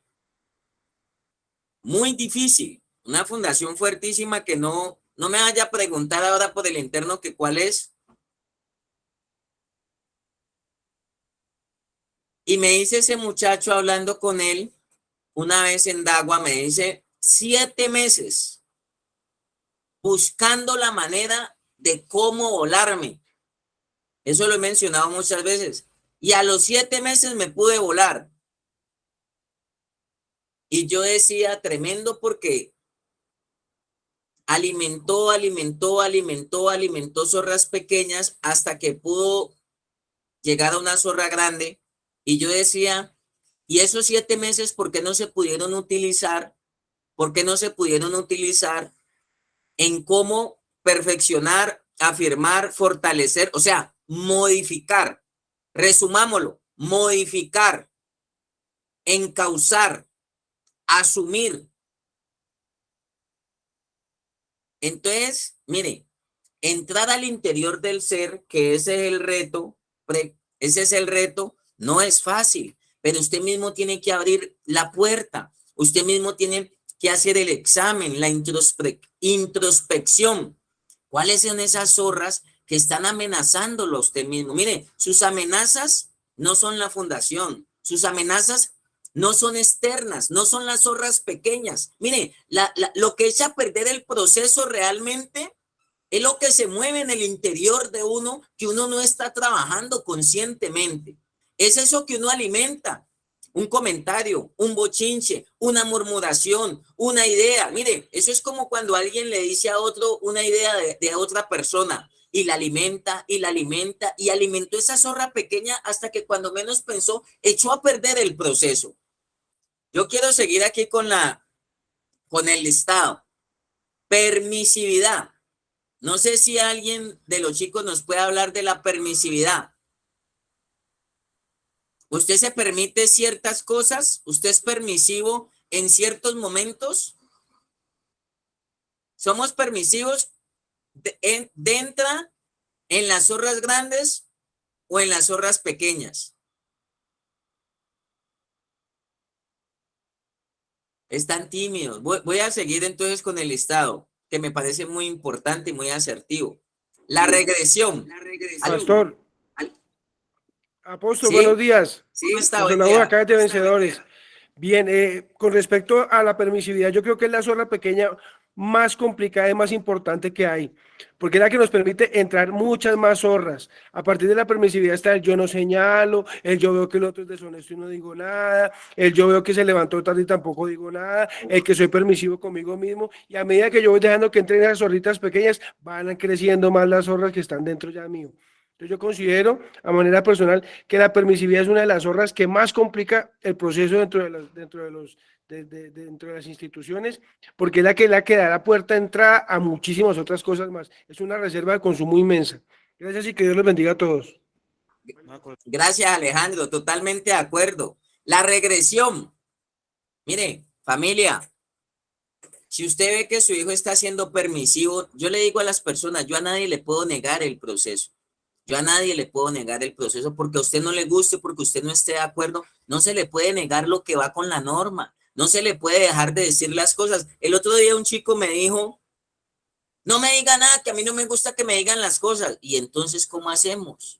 muy difícil, una fundación fuertísima que no me vaya a preguntar ahora por el interno que cuál es. Y me dice ese muchacho hablando con él una vez en Dagua, me dice 7 meses buscando la manera de cómo volarme. Eso lo he mencionado muchas veces. Y a los 7 meses me pude volar. Y yo decía, tremendo, porque alimentó zorras pequeñas hasta que pudo llegar a una zorra grande. Y yo decía, ¿y esos 7 meses por qué no se pudieron utilizar? ¿Por qué no se pudieron utilizar en cómo perfeccionar, afirmar, fortalecer, o sea, modificar? Resumámoslo, modificar, encauzar, asumir. Entonces, mire, entrar al interior del ser, que ese es el reto, no es fácil, pero usted mismo tiene que abrir la puerta, usted mismo tiene que hacer el examen, la introspección. ¿Cuáles son esas zorras que están amenazándolo a usted mismo? Mire, sus amenazas no son la fundación, sus amenazas no son externas, no son las zorras pequeñas. Mire, lo que echa a perder el proceso realmente es lo que se mueve en el interior de uno, que uno no está trabajando conscientemente. Es eso que uno alimenta. Un comentario, un bochinche, una murmuración, una idea. Mire, eso es como cuando alguien le dice a otro una idea de otra persona y la alimenta y la alimenta y alimentó esa zorra pequeña hasta que cuando menos pensó, echó a perder el proceso. Yo quiero seguir aquí con el listado. Permisividad. No sé si alguien de los chicos nos puede hablar de la permisividad. ¿Usted se permite ciertas cosas? ¿Usted es permisivo en ciertos momentos? ¿Somos permisivos dentro en las zorras grandes o en las zorras pequeñas? Están tímidos. Voy a seguir entonces con el listado, que me parece muy importante y muy asertivo. La regresión. Pastor. Apóstol, ¿Sí? buenos días. Sí, está Nos buen hablamos día. acá de vencedores. Bien, con respecto a la permisividad, yo creo que es la zorra pequeña más complicada y más importante que hay, porque es la que nos permite entrar muchas más zorras. A partir de la permisividad está el yo no señalo, el yo veo que el otro es deshonesto y no digo nada, el yo veo que se levantó tarde y tampoco digo nada, el que soy permisivo conmigo mismo, y a medida que yo voy dejando que entren esas zorritas pequeñas, van creciendo más las zorras que están dentro ya mío. Entonces yo considero, a manera personal, que la permisividad es una de las zorras que más complica el proceso dentro de las instituciones, porque es la que da la puerta de entrada a muchísimas otras cosas más. Es una reserva de consumo inmensa. Gracias y que Dios los bendiga a todos. Gracias, Alejandro, totalmente de acuerdo. La regresión. Mire, familia, Si usted ve que su hijo está siendo permisivo, yo le digo a las personas, yo a nadie le puedo negar el proceso. Yo a nadie le puedo negar el proceso porque a usted no le guste, porque usted no esté de acuerdo. No se le puede negar lo que va con la norma. No se le puede dejar de decir las cosas. El otro día un chico me dijo, no me diga nada, que a mí no me gusta que me digan las cosas. Y entonces, ¿cómo hacemos?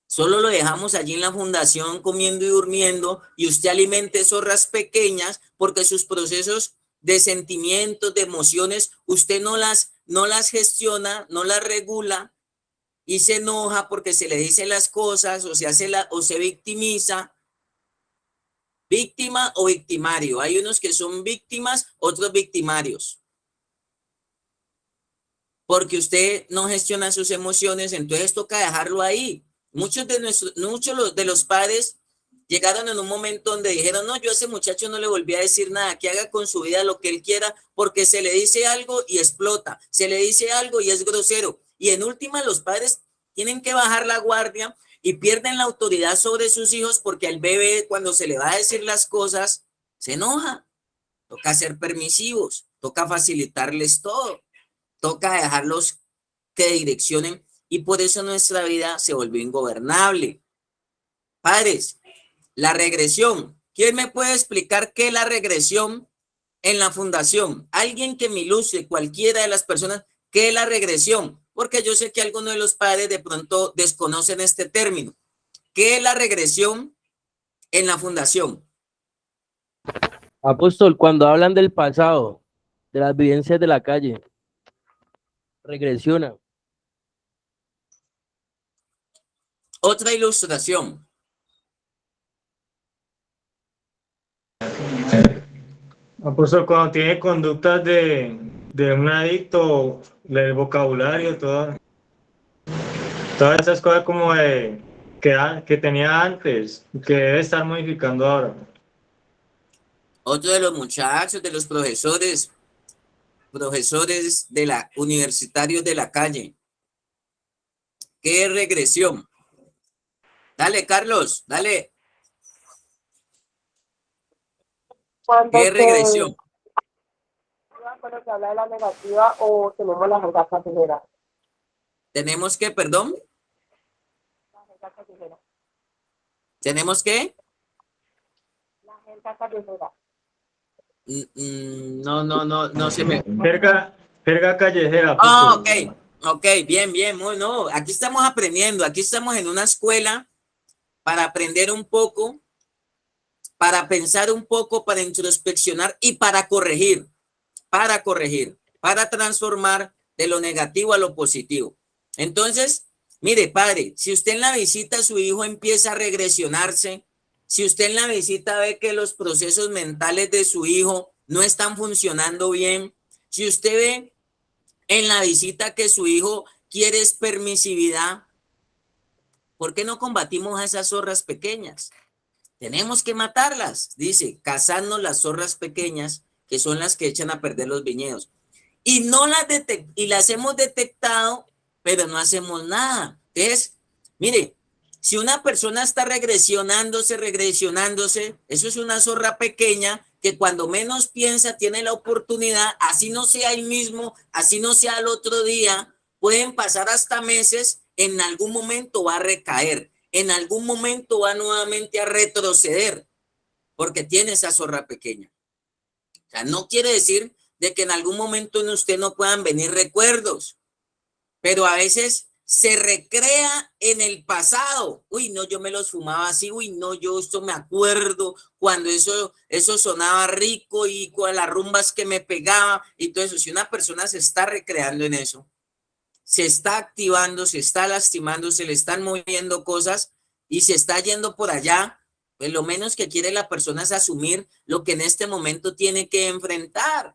Solo lo dejamos allí en la fundación comiendo y durmiendo y usted alimente zorras pequeñas porque sus procesos de sentimientos, de emociones, usted no las gestiona, no las regula y se enoja porque se le dice las cosas o se victimiza. Víctima o victimario. Hay unos que son víctimas, otros victimarios. Porque usted no gestiona sus emociones, entonces toca dejarlo ahí. Muchos de los padres llegaron en un momento donde dijeron, no, yo a ese muchacho no le volví a decir nada, que haga con su vida lo que él quiera, porque se le dice algo y explota, se le dice algo y es grosero. Y en última, los padres tienen que bajar la guardia y pierden la autoridad sobre sus hijos porque al bebé, cuando se le va a decir las cosas, se enoja. Toca ser permisivos, toca facilitarles todo, toca dejarlos que direccionen y por eso nuestra vida se volvió ingobernable. Padres, la regresión. ¿Quién me puede explicar qué es la regresión en la fundación? Alguien que me ilustre, cualquiera de las personas, ¿qué es la regresión? Porque yo sé que algunos de los padres de pronto desconocen este término. ¿Qué es la regresión en la fundación? Apóstol, cuando hablan del pasado, de las vivencias de la calle, regresiona. Otra ilustración. Apóstol, cuando tiene conductas de un adicto, el vocabulario, todas esas cosas como que tenía antes, que debe estar modificando ahora. Otro de los muchachos, de los profesores de la universitarios de la calle. ¿Qué es regresión? Dale, Carlos, dale. ¿Qué es regresión? Cuando se habla de la negativa o tenemos la jerga callejera. ¿Tenemos que, perdón? La jerga callejera. ¿Tenemos que? La jerga callejera. No se me... Jerga callejera. Ah, ok, bien, no, aquí estamos aprendiendo, aquí estamos en una escuela para aprender un poco, para pensar un poco, para introspeccionar y para corregir, para transformar de lo negativo a lo positivo. Entonces, mire, padre, si usted en la visita a su hijo empieza a regresionarse, si usted en la visita ve que los procesos mentales de su hijo no están funcionando bien, si usted ve en la visita que su hijo quiere es permisividad, ¿por qué no combatimos a esas zorras pequeñas? Tenemos que matarlas, dice, cazando las zorras pequeñas, que son las que echan a perder los viñedos. Y las hemos detectado, pero no hacemos nada. Entonces, mire, si una persona está regresionándose, eso es una zorra pequeña que cuando menos piensa tiene la oportunidad, así no sea el mismo, así no sea el otro día, pueden pasar hasta meses, en algún momento va a recaer, en algún momento va nuevamente a retroceder, porque tiene esa zorra pequeña. O sea, no quiere decir de que en algún momento en usted no puedan venir recuerdos, pero a veces se recrea en el pasado. Uy, no, yo me los fumaba así. Uy, no, yo esto me acuerdo cuando eso sonaba rico y con las rumbas que me pegaba y todo eso. Si una persona se está recreando en eso, se está activando, se está lastimando, se le están moviendo cosas y se está yendo por allá, pues lo menos que quiere la persona es asumir lo que en este momento tiene que enfrentar.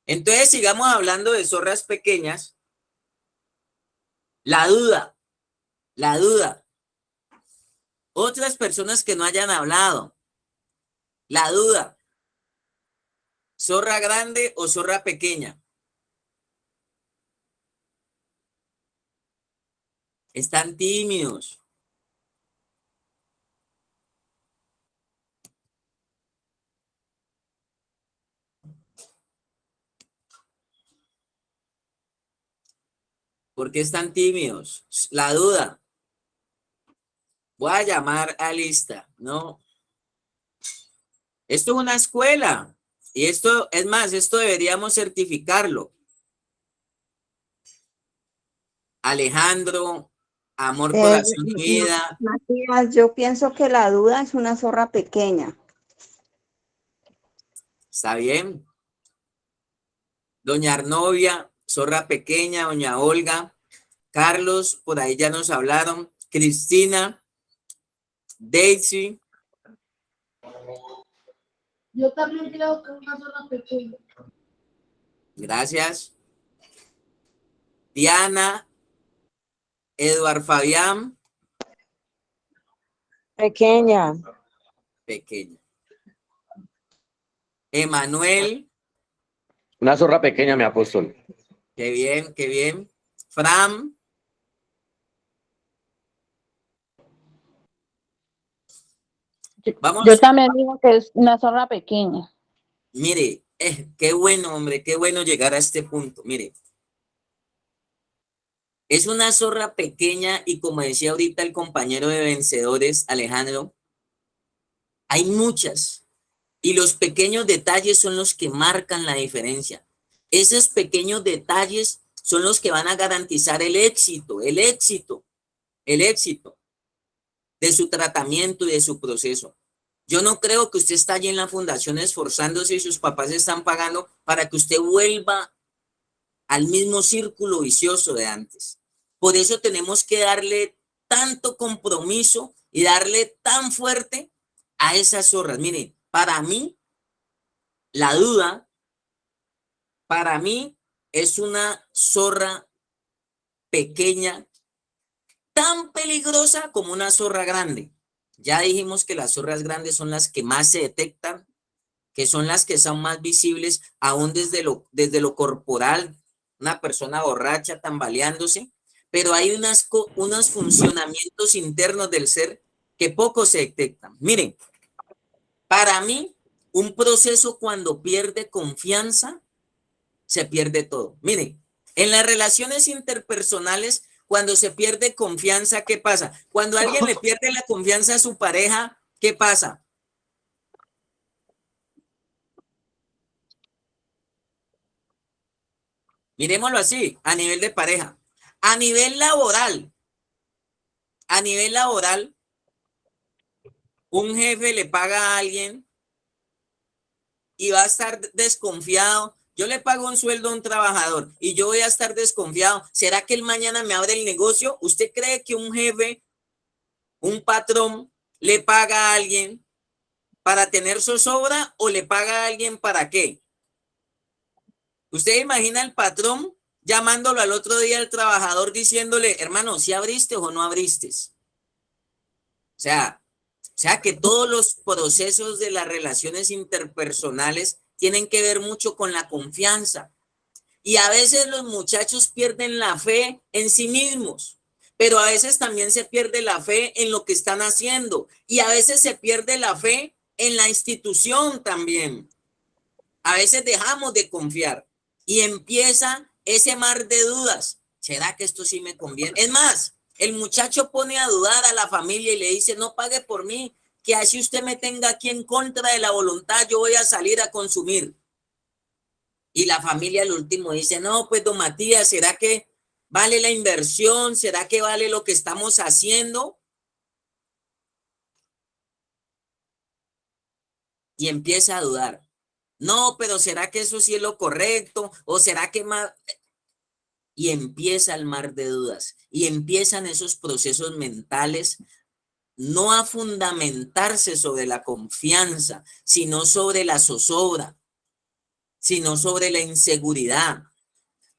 Entonces, sigamos hablando de zorras pequeñas. La duda. Otras personas que no hayan hablado. La duda. ¿Zorra grande o zorra pequeña? Están tímidos. ¿Por qué están tímidos? La duda. Voy a llamar a lista, ¿no? Esto es una escuela. Y esto, es más, esto deberíamos certificarlo. Alejandro, amor, corazón y vida. Matías, yo pienso que la duda es una zorra pequeña. ¿Está bien? Doña Arnovia, zorra pequeña, doña Olga, Carlos, por ahí ya nos hablaron, Cristina, Daisy. Yo también creo que es una zona pequeña. Gracias. Diana, Eduard Fabián. Pequeña. Pequeña. Emanuel. Una zorra pequeña, mi apóstol. Qué bien, qué bien. Fran. Vamos. Yo también digo que es una zorra pequeña. Mire, qué bueno, hombre, qué bueno llegar a este punto. Mire, es una zorra pequeña y como decía ahorita el compañero de vencedores, Alejandro, hay muchas y los pequeños detalles son los que marcan la diferencia. Esos pequeños detalles son los que van a garantizar el éxito de su tratamiento y de su proceso. Yo no creo que usted está allí en la fundación esforzándose y sus papás están pagando para que usted vuelva al mismo círculo vicioso de antes. Por eso tenemos que darle tanto compromiso y darle tan fuerte a esas zorras. Miren, para mí, la duda, para mí es una zorra pequeña, tan peligrosa como una zorra grande. Ya dijimos que las zorras grandes son las que más se detectan, que son las que son más visibles, aún desde lo corporal, una persona borracha tambaleándose, pero hay unos funcionamientos internos del ser que poco se detectan. Miren, para mí, un proceso cuando pierde confianza, se pierde todo. Miren, en las relaciones interpersonales, cuando se pierde confianza, ¿qué pasa? Cuando alguien le pierde la confianza a su pareja, ¿qué pasa? Miremoslo así, a nivel de pareja. A nivel laboral, un jefe le paga a alguien y va a estar desconfiado. Yo le pago un sueldo a un trabajador y yo voy a estar desconfiado. ¿Será que él mañana me abre el negocio? ¿Usted cree que un jefe, un patrón, le paga a alguien para tener zozobra o le paga a alguien para qué? ¿Usted imagina el patrón llamándolo al otro día al trabajador diciéndole, hermano, ¿sí abriste o no abriste? O sea que todos los procesos de las relaciones interpersonales tienen que ver mucho con la confianza. Y a veces los muchachos pierden la fe en sí mismos, pero a veces también se pierde la fe en lo que están haciendo. Y a veces se pierde la fe en la institución también. A veces dejamos de confiar y empieza ese mar de dudas. ¿Será que esto sí me conviene? Es más, el muchacho pone a dudar a la familia y le dice, no pague por mí, que así usted me tenga aquí en contra de la voluntad, yo voy a salir a consumir. Y la familia al último dice, no, pues don Matías, ¿será que vale la inversión? ¿Será que vale lo que estamos haciendo? Y empieza a dudar. No, pero ¿será que eso sí es lo correcto? ¿O será que más? Y empieza el mar de dudas. Y empiezan esos procesos mentales no a fundamentarse sobre la confianza, sino sobre la zozobra, sino sobre la inseguridad.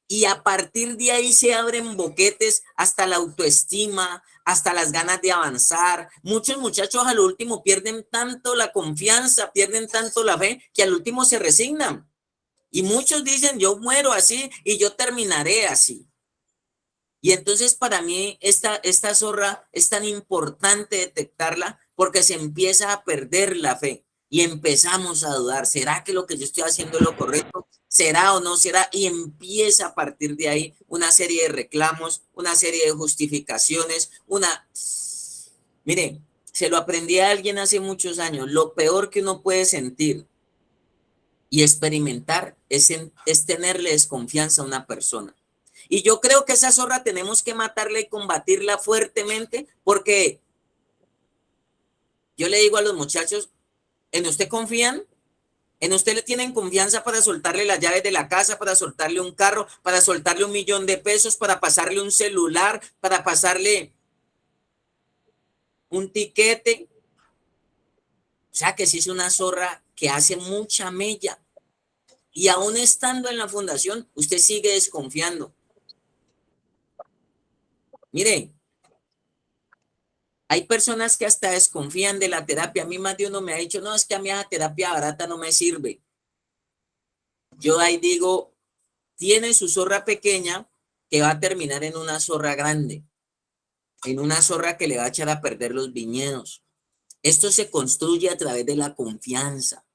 Y a partir de ahí se abren boquetes hasta la autoestima, hasta las ganas de avanzar. Muchos muchachos al último pierden tanto la confianza, pierden tanto la fe, que al último se resignan. Y muchos dicen, yo muero así y yo terminaré así. Y entonces para mí esta zorra es tan importante detectarla porque se empieza a perder la fe y empezamos a dudar. ¿Será que lo que yo estoy haciendo es lo correcto? ¿Será o no será? Y empieza a partir de ahí una serie de reclamos, una serie de justificaciones, Mire, se lo aprendí a alguien hace muchos años. Lo peor que uno puede sentir y experimentar es tenerle desconfianza a una persona. Y yo creo que esa zorra tenemos que matarla y combatirla fuertemente, porque yo le digo a los muchachos, ¿en usted confían? ¿En usted le tienen confianza para soltarle las llaves de la casa, para soltarle un carro, para soltarle $1.000.000 para pasarle un celular, para pasarle un tiquete? O sea que sí es una zorra que hace mucha mella. Y aún estando en la fundación, usted sigue desconfiando. Mire, hay personas que hasta desconfían de la terapia. A mí más de uno me ha dicho, no, es que a mí la terapia barata no me sirve. Yo ahí digo, tiene su zorra pequeña que va a terminar en una zorra grande, en una zorra que le va a echar a perder los viñedos. Esto se construye a través de la confianza.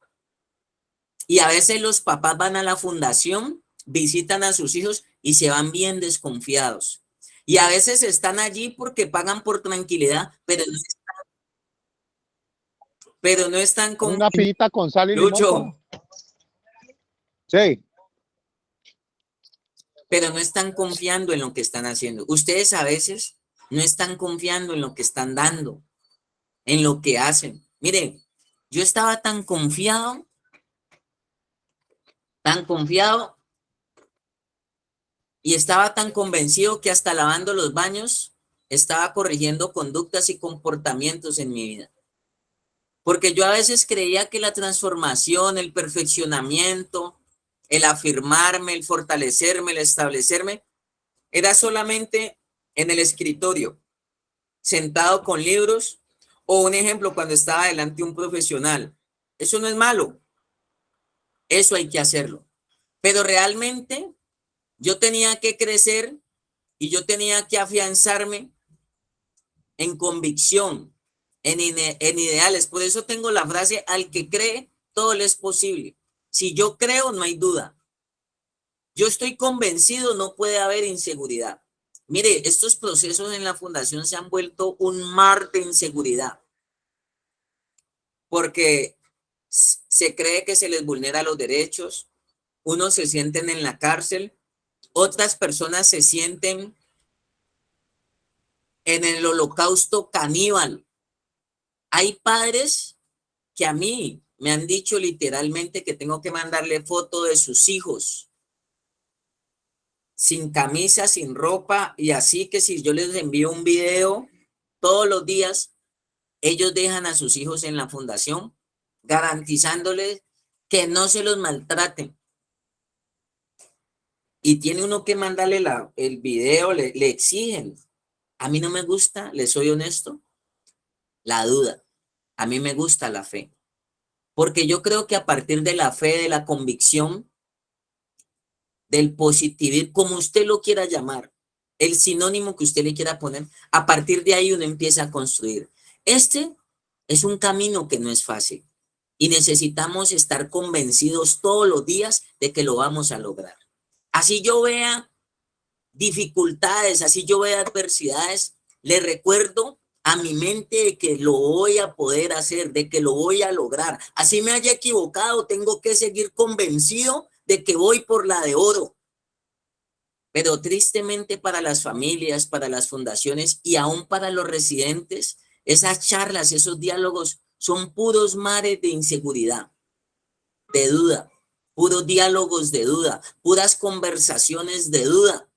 Y a veces los papás van a la fundación, visitan a sus hijos y se van bien desconfiados. Y a veces están allí porque pagan por tranquilidad, pero no están con... Una pita con sal y limón. Lucho. Sí. Pero no están confiando en lo que están haciendo. Ustedes a veces no están confiando en lo que están dando, en lo que hacen. Miren, yo estaba tan confiado, y estaba tan convencido que hasta lavando los baños estaba corrigiendo conductas y comportamientos en mi vida. Porque yo a veces creía que la transformación, el perfeccionamiento, el afirmarme, el fortalecerme, el establecerme, era solamente en el escritorio, sentado con libros, o un ejemplo cuando estaba delante de un profesional. Eso no es malo. Eso hay que hacerlo. Pero realmente yo tenía que crecer y yo tenía que afianzarme en convicción, en ideales. Por eso tengo la frase, al que cree, todo le es posible. Si yo creo, no hay duda. Yo estoy convencido, no puede haber inseguridad. Mire, estos procesos en la fundación se han vuelto un mar de inseguridad, porque se cree que se les vulnera los derechos, unos se sienten en la cárcel, otras personas se sienten en el holocausto caníbal. Hay padres que a mí me han dicho literalmente que tengo que mandarle foto de sus hijos sin camisa, sin ropa, y así que si yo les envío un video todos los días, ellos dejan a sus hijos en la fundación garantizándoles que no se los maltraten. Y tiene uno que mandarle el video, le exigen. A mí no me gusta, les soy honesto, la duda. A mí me gusta la fe. Porque yo creo que a partir de la fe, de la convicción, del positivismo, como usted lo quiera llamar, el sinónimo que usted le quiera poner, a partir de ahí uno empieza a construir. Este es un camino que no es fácil y necesitamos estar convencidos todos los días de que lo vamos a lograr. Así yo vea dificultades, así yo vea adversidades, le recuerdo a mi mente de que lo voy a poder hacer, de que lo voy a lograr. Así me haya equivocado, tengo que seguir convencido de que voy por la de oro. Pero tristemente para las familias, para las fundaciones y aún para los residentes, esas charlas, esos diálogos son puros mares de inseguridad, de duda, puros diálogos de duda, puras conversaciones de duda.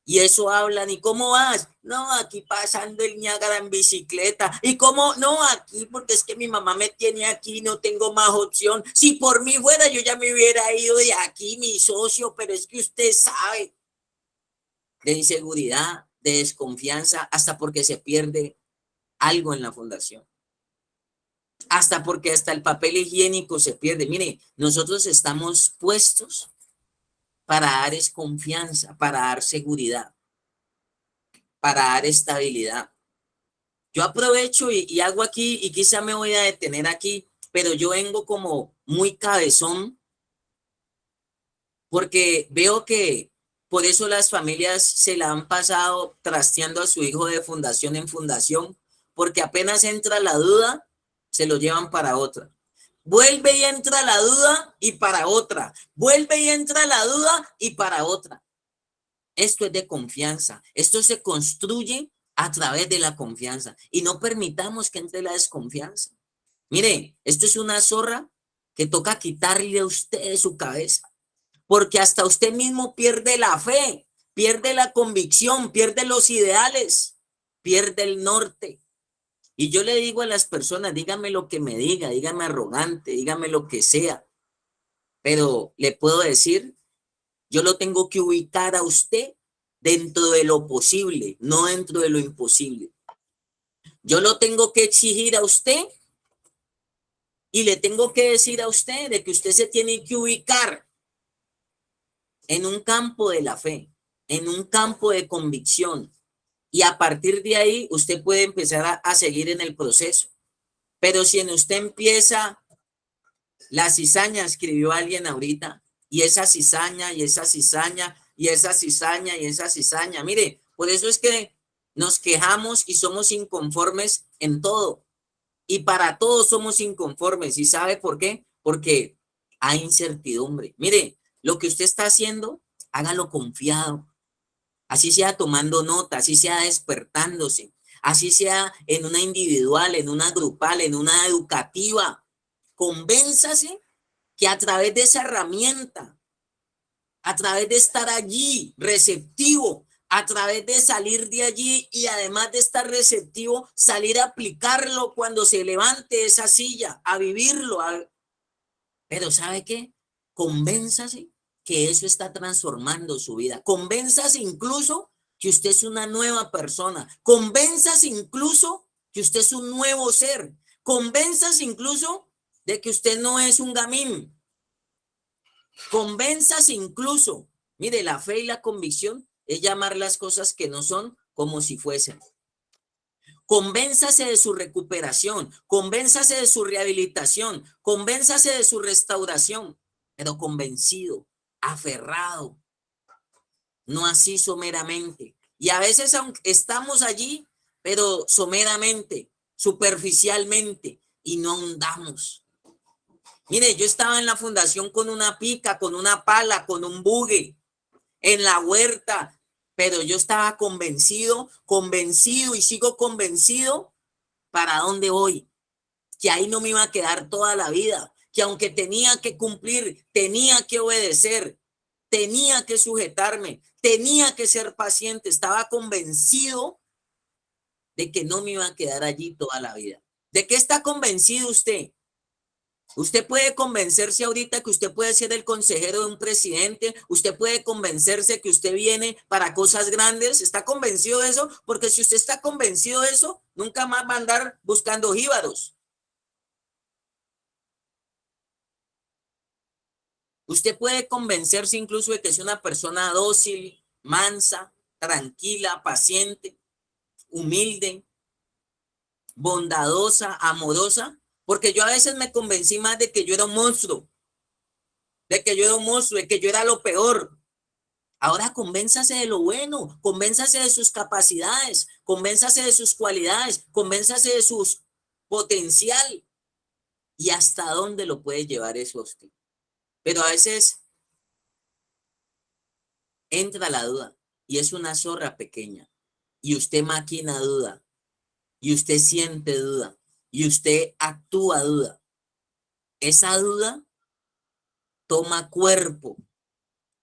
Y eso hablan, ¿y cómo vas? No, aquí pasando el Niágara en bicicleta. ¿Y cómo? No, aquí porque es que mi mamá me tiene aquí, no tengo más opción. Si por mí fuera, yo ya me hubiera ido de aquí, mi socio, pero es que usted sabe. De inseguridad, de desconfianza, hasta porque se pierde algo en la fundación. Hasta porque hasta el papel higiénico se pierde. Mire, nosotros estamos puestos para dar confianza, para dar seguridad, para dar estabilidad. Yo aprovecho y hago aquí, y quizá me voy a detener aquí, pero yo vengo como muy cabezón porque veo que por eso las familias se la han pasado trasteando a su hijo de fundación en fundación, porque apenas entra la duda, se lo llevan para otra. Vuelve y entra la duda y para otra. Vuelve y entra la duda y para otra. Esto es de confianza. Esto se construye a través de la confianza. Y no permitamos que entre la desconfianza. Mire, esto es una zorra que toca quitarle a usted de su cabeza. Porque hasta usted mismo pierde la fe, pierde la convicción, pierde los ideales, pierde el norte. Y yo le digo a las personas, dígame lo que me diga, dígame arrogante, dígame lo que sea, pero le puedo decir, yo lo tengo que ubicar a usted dentro de lo posible, no dentro de lo imposible. Yo lo tengo que exigir a usted y le tengo que decir a usted de que usted se tiene que ubicar en un campo de la fe, en un campo de convicción. Y a partir de ahí, usted puede empezar a seguir en el proceso. Pero si en usted empieza la cizaña, escribió alguien ahorita, y esa cizaña, y esa cizaña, y esa cizaña, y esa cizaña. Mire, por eso es que nos quejamos y somos inconformes en todo. Y para todos somos inconformes. ¿Y sabe por qué? Porque hay incertidumbre. Mire, lo que usted está haciendo, hágalo confiado. Así sea tomando nota, así sea despertándose, así sea en una individual, en una grupal, en una educativa. Convénzase que a través de esa herramienta, a través de estar allí receptivo, a través de salir de allí y además de estar receptivo, salir a aplicarlo cuando se levante esa silla, a vivirlo. Pero ¿sabe qué? Convénzase que eso está transformando su vida. Convénzase incluso que usted es una nueva persona. Convénzase incluso que usted es un nuevo ser. Convénzase incluso de que usted no es un gamín. Convénzase incluso. Mire, la fe y la convicción es llamar las cosas que no son como si fuesen. Convénzase de su recuperación, convénzase de su rehabilitación, convénzase de su restauración, pero convencido, aferrado, no así someramente. Y a veces aunque estamos allí, pero someramente, superficialmente, y no ahondamos. Mire, yo estaba en la fundación con una pica, con una pala, con un bugue, en la huerta, pero yo estaba convencido y sigo convencido para dónde voy, que ahí no me iba a quedar toda la vida, que aunque tenía que cumplir, tenía que obedecer, tenía que sujetarme, tenía que ser paciente, estaba convencido de que no me iba a quedar allí toda la vida. ¿De qué está convencido usted? Usted puede convencerse ahorita que usted puede ser el consejero de un presidente, usted puede convencerse que usted viene para cosas grandes, ¿está convencido de eso? Porque si usted está convencido de eso, nunca más va a andar buscando jíbaros. Usted puede convencerse incluso de que es una persona dócil, mansa, tranquila, paciente, humilde, bondadosa, amorosa. Porque yo a veces me convencí más de que yo era un monstruo, de que yo era un monstruo, de que yo era lo peor. Ahora convénzase de lo bueno, convénzase de sus capacidades, convénzase de sus cualidades, convénzase de su potencial y hasta dónde lo puede llevar eso a usted. Pero a veces entra la duda y es una zorra pequeña y usted maquina duda y usted siente duda. Y usted actúa duda. Esa duda toma cuerpo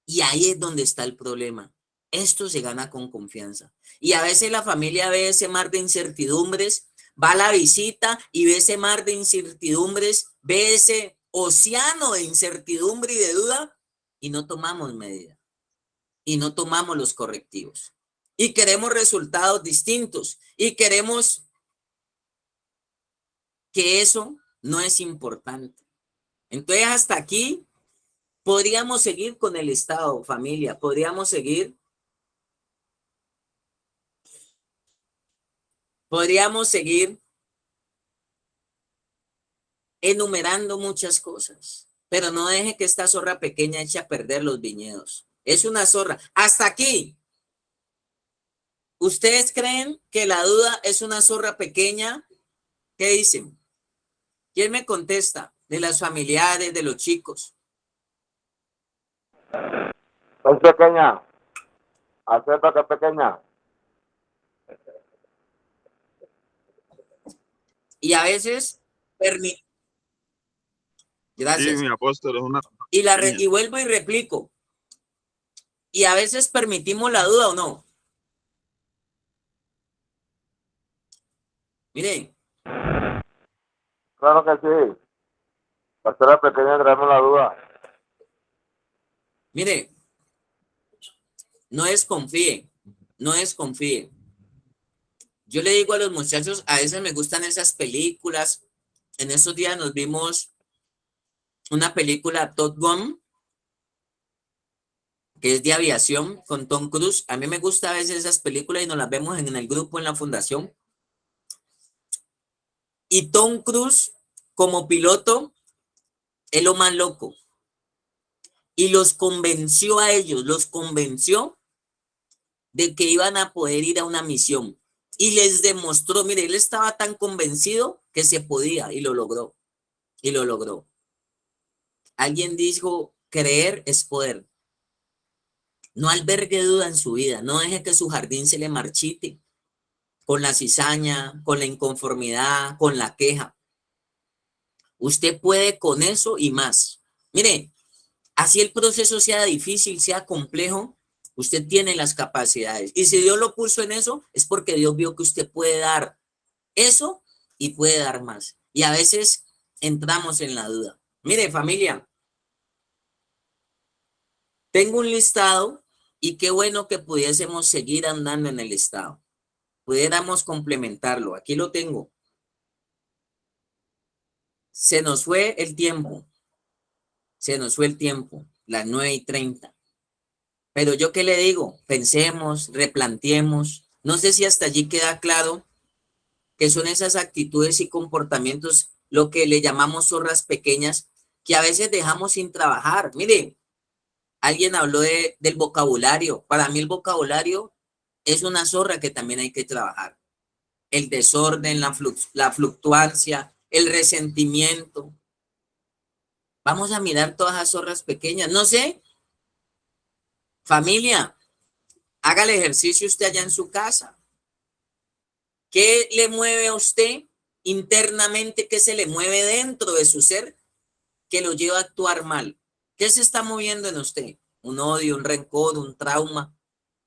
y ahí es donde está el problema. Esto se gana con confianza. Y a veces la familia ve ese mar de incertidumbres, va a la visita y ve ese mar de incertidumbres, ve ese océano de incertidumbre y de duda y no tomamos medidas y no tomamos los correctivos. Y queremos resultados distintos y queremos que eso no es importante. Entonces, hasta aquí podríamos seguir con el estado, familia, podríamos seguir enumerando muchas cosas. pero no deje que esta zorra pequeña eche a perder los viñedos. Es una zorra. Hasta aquí. ¿Ustedes creen que la duda es una zorra pequeña? ¿Qué dicen? ¿Quién me contesta? De las familiares, de los chicos. Es pequeña. Acepta que es pequeña. Y a veces Gracias. Sí, mi apóstol, es una... Y vuelvo y replico. Y a veces permitimos la duda o no. Miren. Claro que sí. La zorra pequeña traemos la duda. Mire, no desconfíen, no desconfíen. Yo le digo a los muchachos, a veces me gustan esas películas. En esos días nos vimos una película Top Gun, que es de aviación con Tom Cruise. A mí me gusta a veces esas películas y nos las vemos en el grupo, en la fundación. Y Tom Cruise, como piloto, es lo más loco. Y los convenció a ellos, los convenció de que iban a poder ir a una misión. Y les demostró, mire, él estaba tan convencido que se podía y lo logró. Y lo logró. Alguien dijo, creer es poder. No albergue duda en su vida, no deje que su jardín se le marchite con la cizaña, con la inconformidad, con la queja. Usted puede con eso y más. Mire, así el proceso sea difícil, sea complejo, usted tiene las capacidades. Y si Dios lo puso en eso, es porque Dios vio que usted puede dar eso y puede dar más. Y a veces entramos en la duda. Mire, familia, tengo un listado y qué bueno que pudiésemos seguir andando en el listado. Pudiéramos complementarlo. Aquí lo tengo. Se nos fue el tiempo. Se nos fue el tiempo. Las 9:30. Pero yo qué le digo, pensemos, replanteemos. No sé si hasta allí queda claro que son esas actitudes y comportamientos lo que le llamamos zorras pequeñas que a veces dejamos sin trabajar. Mire, alguien habló del vocabulario. Para mí el vocabulario es una zorra que también hay que trabajar. El desorden, la fluctuancia, el resentimiento. Vamos a mirar todas esas zorras pequeñas. No sé. Familia, haga el ejercicio usted allá en su casa. ¿Qué le mueve a usted internamente? ¿Qué se le mueve dentro de su ser que lo lleva a actuar mal? ¿Qué se está moviendo en usted? Un odio, un rencor, un trauma.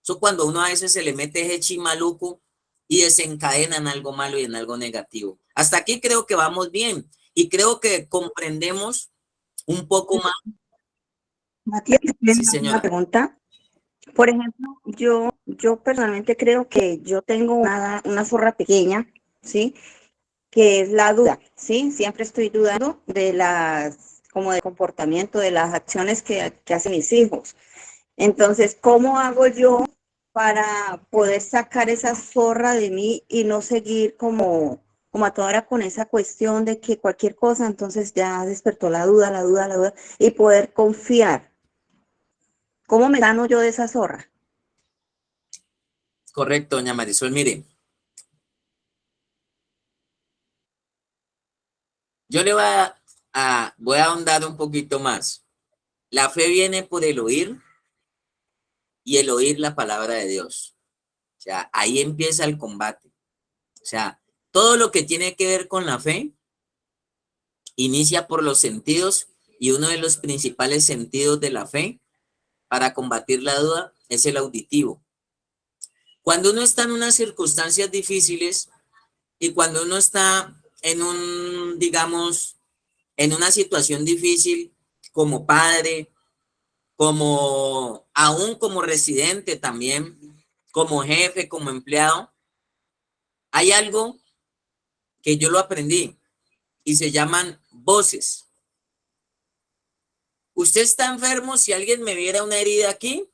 Eso cuando uno a veces se le mete ese chimaluco y desencadena en algo malo y en algo negativo. Hasta aquí creo que vamos bien y creo que comprendemos un poco más. Matías, Sí, una señora. pregunta. Por ejemplo, yo personalmente creo que yo tengo una zorra pequeña, ¿sí? Que es la duda, ¿sí? Siempre estoy dudando de como de comportamiento, de las acciones que hacen mis hijos. Entonces, ¿cómo hago yo para poder sacar esa zorra de mí y no seguir como a toda hora con esa cuestión de que cualquier cosa, entonces ya despertó la duda, y poder confiar? ¿Cómo me gano yo de esa zorra? Correcto, doña Marisol. Mire, yo le voy a ahondar un poquito más. La fe viene por el oír y el oír la palabra de Dios. O sea, ahí empieza el combate. O sea, todo lo que tiene que ver con la fe inicia por los sentidos y uno de los principales sentidos de la fe para combatir la duda es el auditivo. Cuando uno está en unas circunstancias difíciles y cuando uno está digamos, en una situación difícil como padre, aún como residente también, como jefe, como empleado, hay algo que yo lo aprendí y se llaman voces. Usted está enfermo, si alguien me viera una herida aquí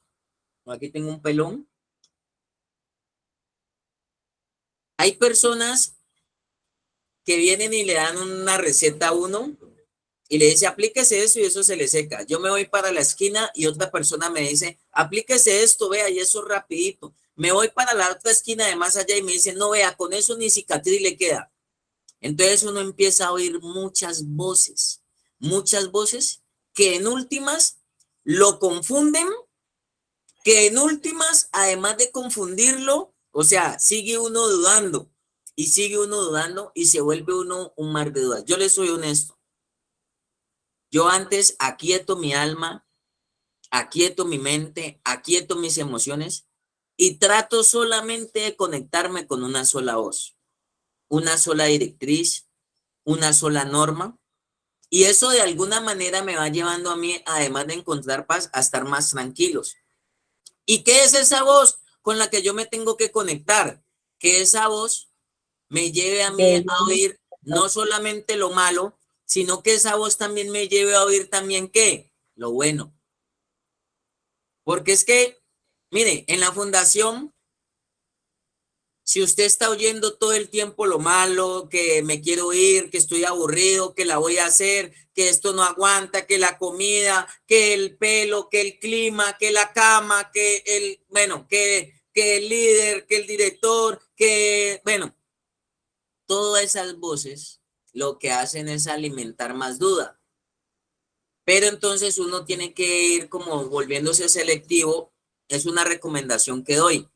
tengo un pelón. Hay personas que vienen y le dan una receta a uno y le dice, aplíquese eso y eso se le seca. Yo me voy para la esquina y otra persona me dice, aplíquese esto, vea, y eso rapidito. Me voy para la otra esquina de más allá y me dice, no, vea, con eso ni cicatriz le queda. Entonces uno empieza a oír muchas voces que en últimas lo confunden, que en últimas, además de confundirlo, o sea, sigue uno dudando y se vuelve uno un mar de dudas. Yo les soy honesto. Yo antes aquieto mi alma, aquieto mi mente, aquieto mis emociones y trato solamente de conectarme con una sola voz, una sola directriz, una sola norma. Y eso de alguna manera me va llevando a mí, además de encontrar paz, a estar más tranquilos. ¿Y qué es esa voz con la que yo me tengo que conectar? Que esa voz me lleve a mí a oír no solamente lo malo, sino que esa voz también me lleve a oír también ¿qué? Lo bueno. Porque es que, mire, en la fundación, si usted está oyendo todo el tiempo lo malo, que me quiero ir, que estoy aburrido, que la voy a hacer, que esto no aguanta, que la comida, que el pelo, que el clima, que la cama, que el, bueno, que el líder, que el director, que, bueno, todas esas voces lo que hacen es alimentar más duda. Pero entonces uno tiene que ir como volviéndose selectivo. Es una recomendación que doy.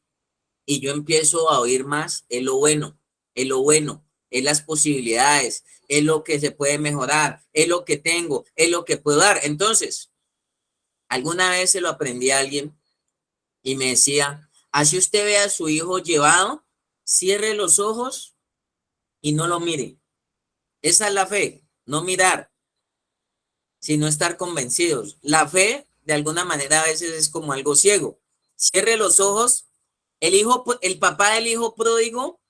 Y yo empiezo a oír más, es lo bueno, es las posibilidades, es lo que se puede mejorar, es lo que tengo, es lo que puedo dar. Entonces, alguna vez se lo aprendí a alguien y me decía, así usted ve a su hijo llevado, cierre los ojos y no lo mire. Esa es la fe, no mirar, sino estar convencidos. La fe, de alguna manera, a veces es como algo ciego. Cierre los ojos. El papá del hijo pródigo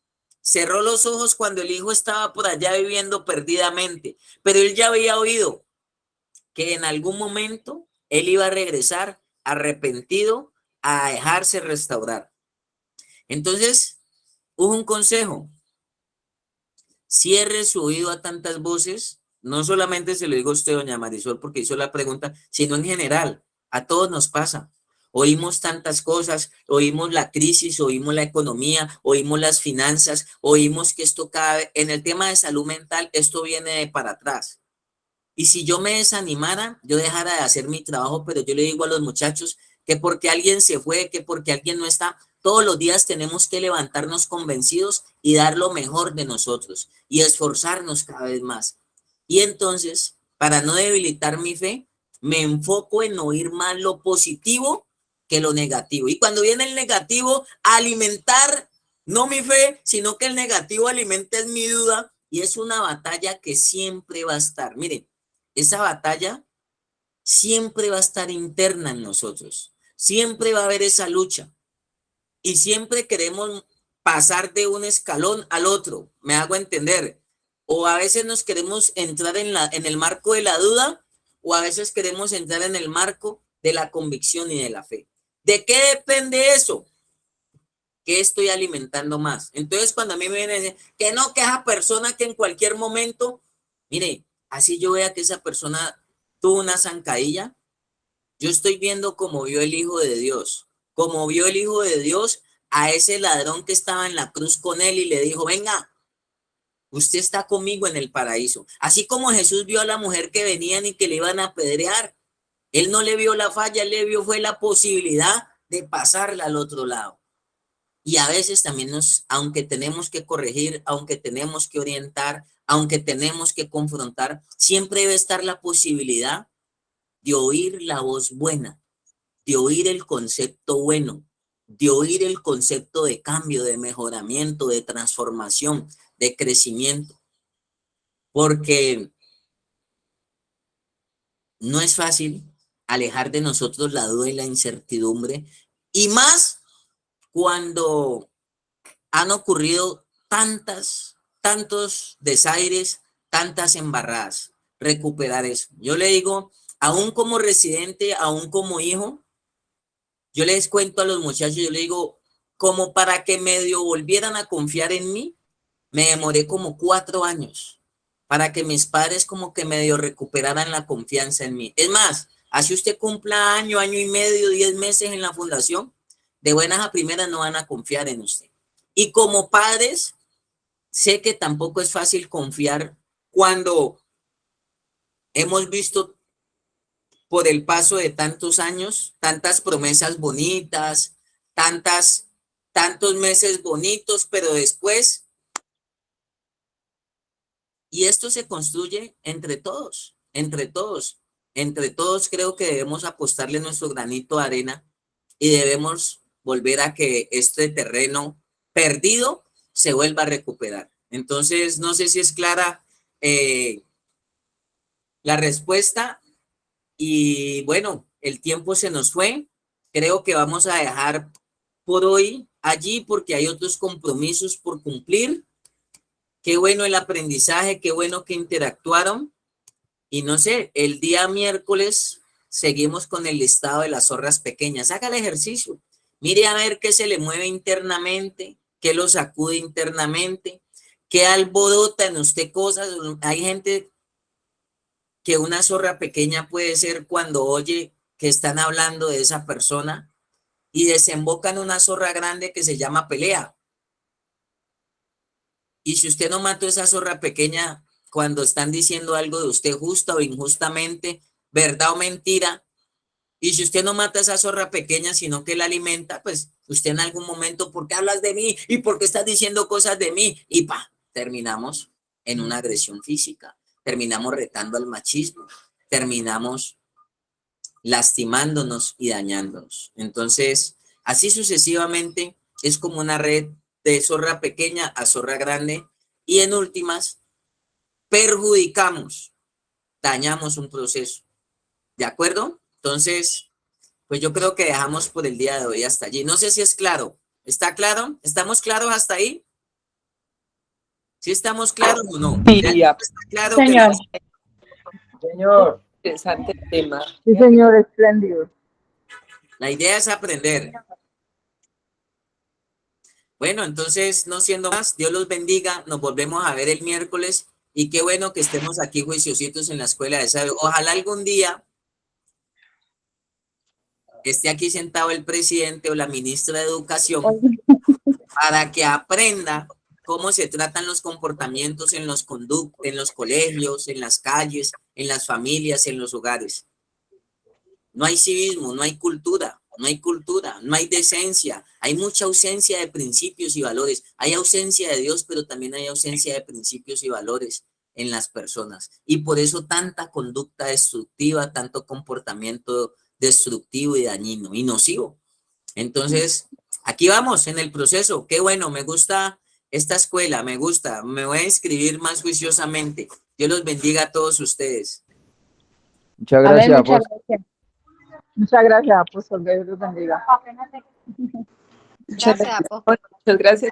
cerró los ojos cuando el hijo estaba por allá viviendo perdidamente, pero él ya había oído que en algún momento él iba a regresar arrepentido a dejarse restaurar. Entonces, hubo un consejo: cierre su oído a tantas voces. No solamente se lo digo a usted, doña Marisol, porque hizo la pregunta, sino en general, a todos nos pasa. Oímos tantas cosas, oímos la crisis, oímos la economía, oímos las finanzas, oímos que esto cada vez, en el tema de salud mental, esto viene de para atrás. Y si yo me desanimara, yo dejara de hacer mi trabajo, pero yo le digo a los muchachos que porque alguien se fue, que porque alguien no está, todos los días tenemos que levantarnos convencidos y dar lo mejor de nosotros y esforzarnos cada vez más. Y entonces, para no debilitar mi fe, me enfoco en oír más lo positivo que lo negativo. Y cuando viene el negativo, alimentar no mi fe, sino que el negativo alimenta es mi duda, y es una batalla que siempre va a estar. Miren, esa batalla siempre va a estar interna en nosotros. Siempre va a haber esa lucha. Y siempre queremos pasar de un escalón al otro. ¿Me hago entender? O a veces nos queremos entrar en el marco de la duda, o a veces queremos entrar en el marco de la convicción y de la fe. ¿De qué depende eso? ¿Qué estoy alimentando más? Entonces, cuando a mí me viene a decir que no, que esa persona que en cualquier momento, mire, así yo vea que esa persona tuvo una zancadilla, yo estoy viendo cómo vio el Hijo de Dios, como vio el Hijo de Dios a ese ladrón que estaba en la cruz con él y le dijo, venga, usted está conmigo en el paraíso. Así como Jesús vio a la mujer que venían y que le iban a apedrear, él no le vio la falla, él le vio fue la posibilidad de pasarla al otro lado. Y a veces también aunque tenemos que corregir, aunque tenemos que orientar, aunque tenemos que confrontar, siempre debe estar la posibilidad de oír la voz buena, de oír el concepto bueno, de oír el concepto de cambio, de mejoramiento, de transformación, de crecimiento. Porque no es fácil alejar de nosotros la duda y la incertidumbre, y más cuando han ocurrido tantos desaires, tantas embarradas. Recuperar eso. Yo le digo, aún como residente, aún como hijo, yo les cuento a los muchachos, yo le digo, como para que medio volvieran a confiar en mí, me demoré como 4 años. para que mis padres como que medio recuperaran la confianza en mí. Es más, así usted cumpla año, año y medio, 10 meses en la fundación, de buenas a primeras no van a confiar en usted. Y como padres, sé que tampoco es fácil confiar cuando hemos visto por el paso de tantos años, tantas promesas bonitas, tantos meses bonitos, pero después, y esto se construye entre todos, entre todos, entre todos creo que debemos apostarle nuestro granito de arena y debemos volver a que este terreno perdido se vuelva a recuperar. Entonces, no sé si es clara la respuesta. Y bueno, el tiempo se nos fue. Creo que vamos a dejar por hoy allí porque hay otros compromisos por cumplir. Qué bueno el aprendizaje, qué bueno que interactuaron. Y no sé, el día miércoles seguimos con el listado de las zorras pequeñas. Haga el ejercicio. Mire a ver qué se le mueve internamente, qué lo sacude internamente, qué alborota en usted cosas. Hay gente que una zorra pequeña puede ser cuando oye que están hablando de esa persona y desemboca en una zorra grande que se llama pelea. Y si usted no mató a esa zorra pequeña cuando están diciendo algo de usted justa o injustamente, verdad o mentira, y si usted no mata a esa zorra pequeña, sino que la alimenta, pues usted en algún momento, ¿por qué hablas de mí? ¿Y por qué estás diciendo cosas de mí? Y terminamos en una agresión física. Terminamos retando al machismo, terminamos lastimándonos y dañándonos. Entonces, así sucesivamente, es como una red de zorra pequeña a zorra grande y en últimas, perjudicamos, dañamos un proceso. ¿De acuerdo? Entonces, pues yo creo que dejamos por el día de hoy hasta allí. No sé si es claro. ¿Está claro? ¿Estamos claros hasta ahí? ¿Sí estamos claros o no? Sí, ¿Está claro Señor. señor. Interesante tema. Sí, señor, espléndido. La idea es aprender. Bueno, entonces, no siendo más, Dios los bendiga. Nos volvemos a ver el miércoles y qué bueno que estemos aquí juiciositos en la escuela de sabio. Ojalá algún día esté aquí sentado el presidente o la ministra de Educación para que aprenda cómo se tratan los comportamientos en los colegios, en las calles, en las familias, en los hogares. No hay civismo, no hay cultura, no hay decencia, hay mucha ausencia de principios y valores. Hay ausencia de Dios, pero también hay ausencia de principios y valores en las personas. Y por eso tanta conducta destructiva, tanto comportamiento destructivo y dañino y nocivo. Entonces, aquí vamos en el proceso. Qué bueno, me gusta esta escuela, me gusta. Me voy a inscribir más juiciosamente. Dios los bendiga a todos ustedes. Muchas Amén, gracias, muchas apóstol. gracias. Muchas gracias, apóstol. Dios los bendiga. Gracias, apóstol. Muchas gracias.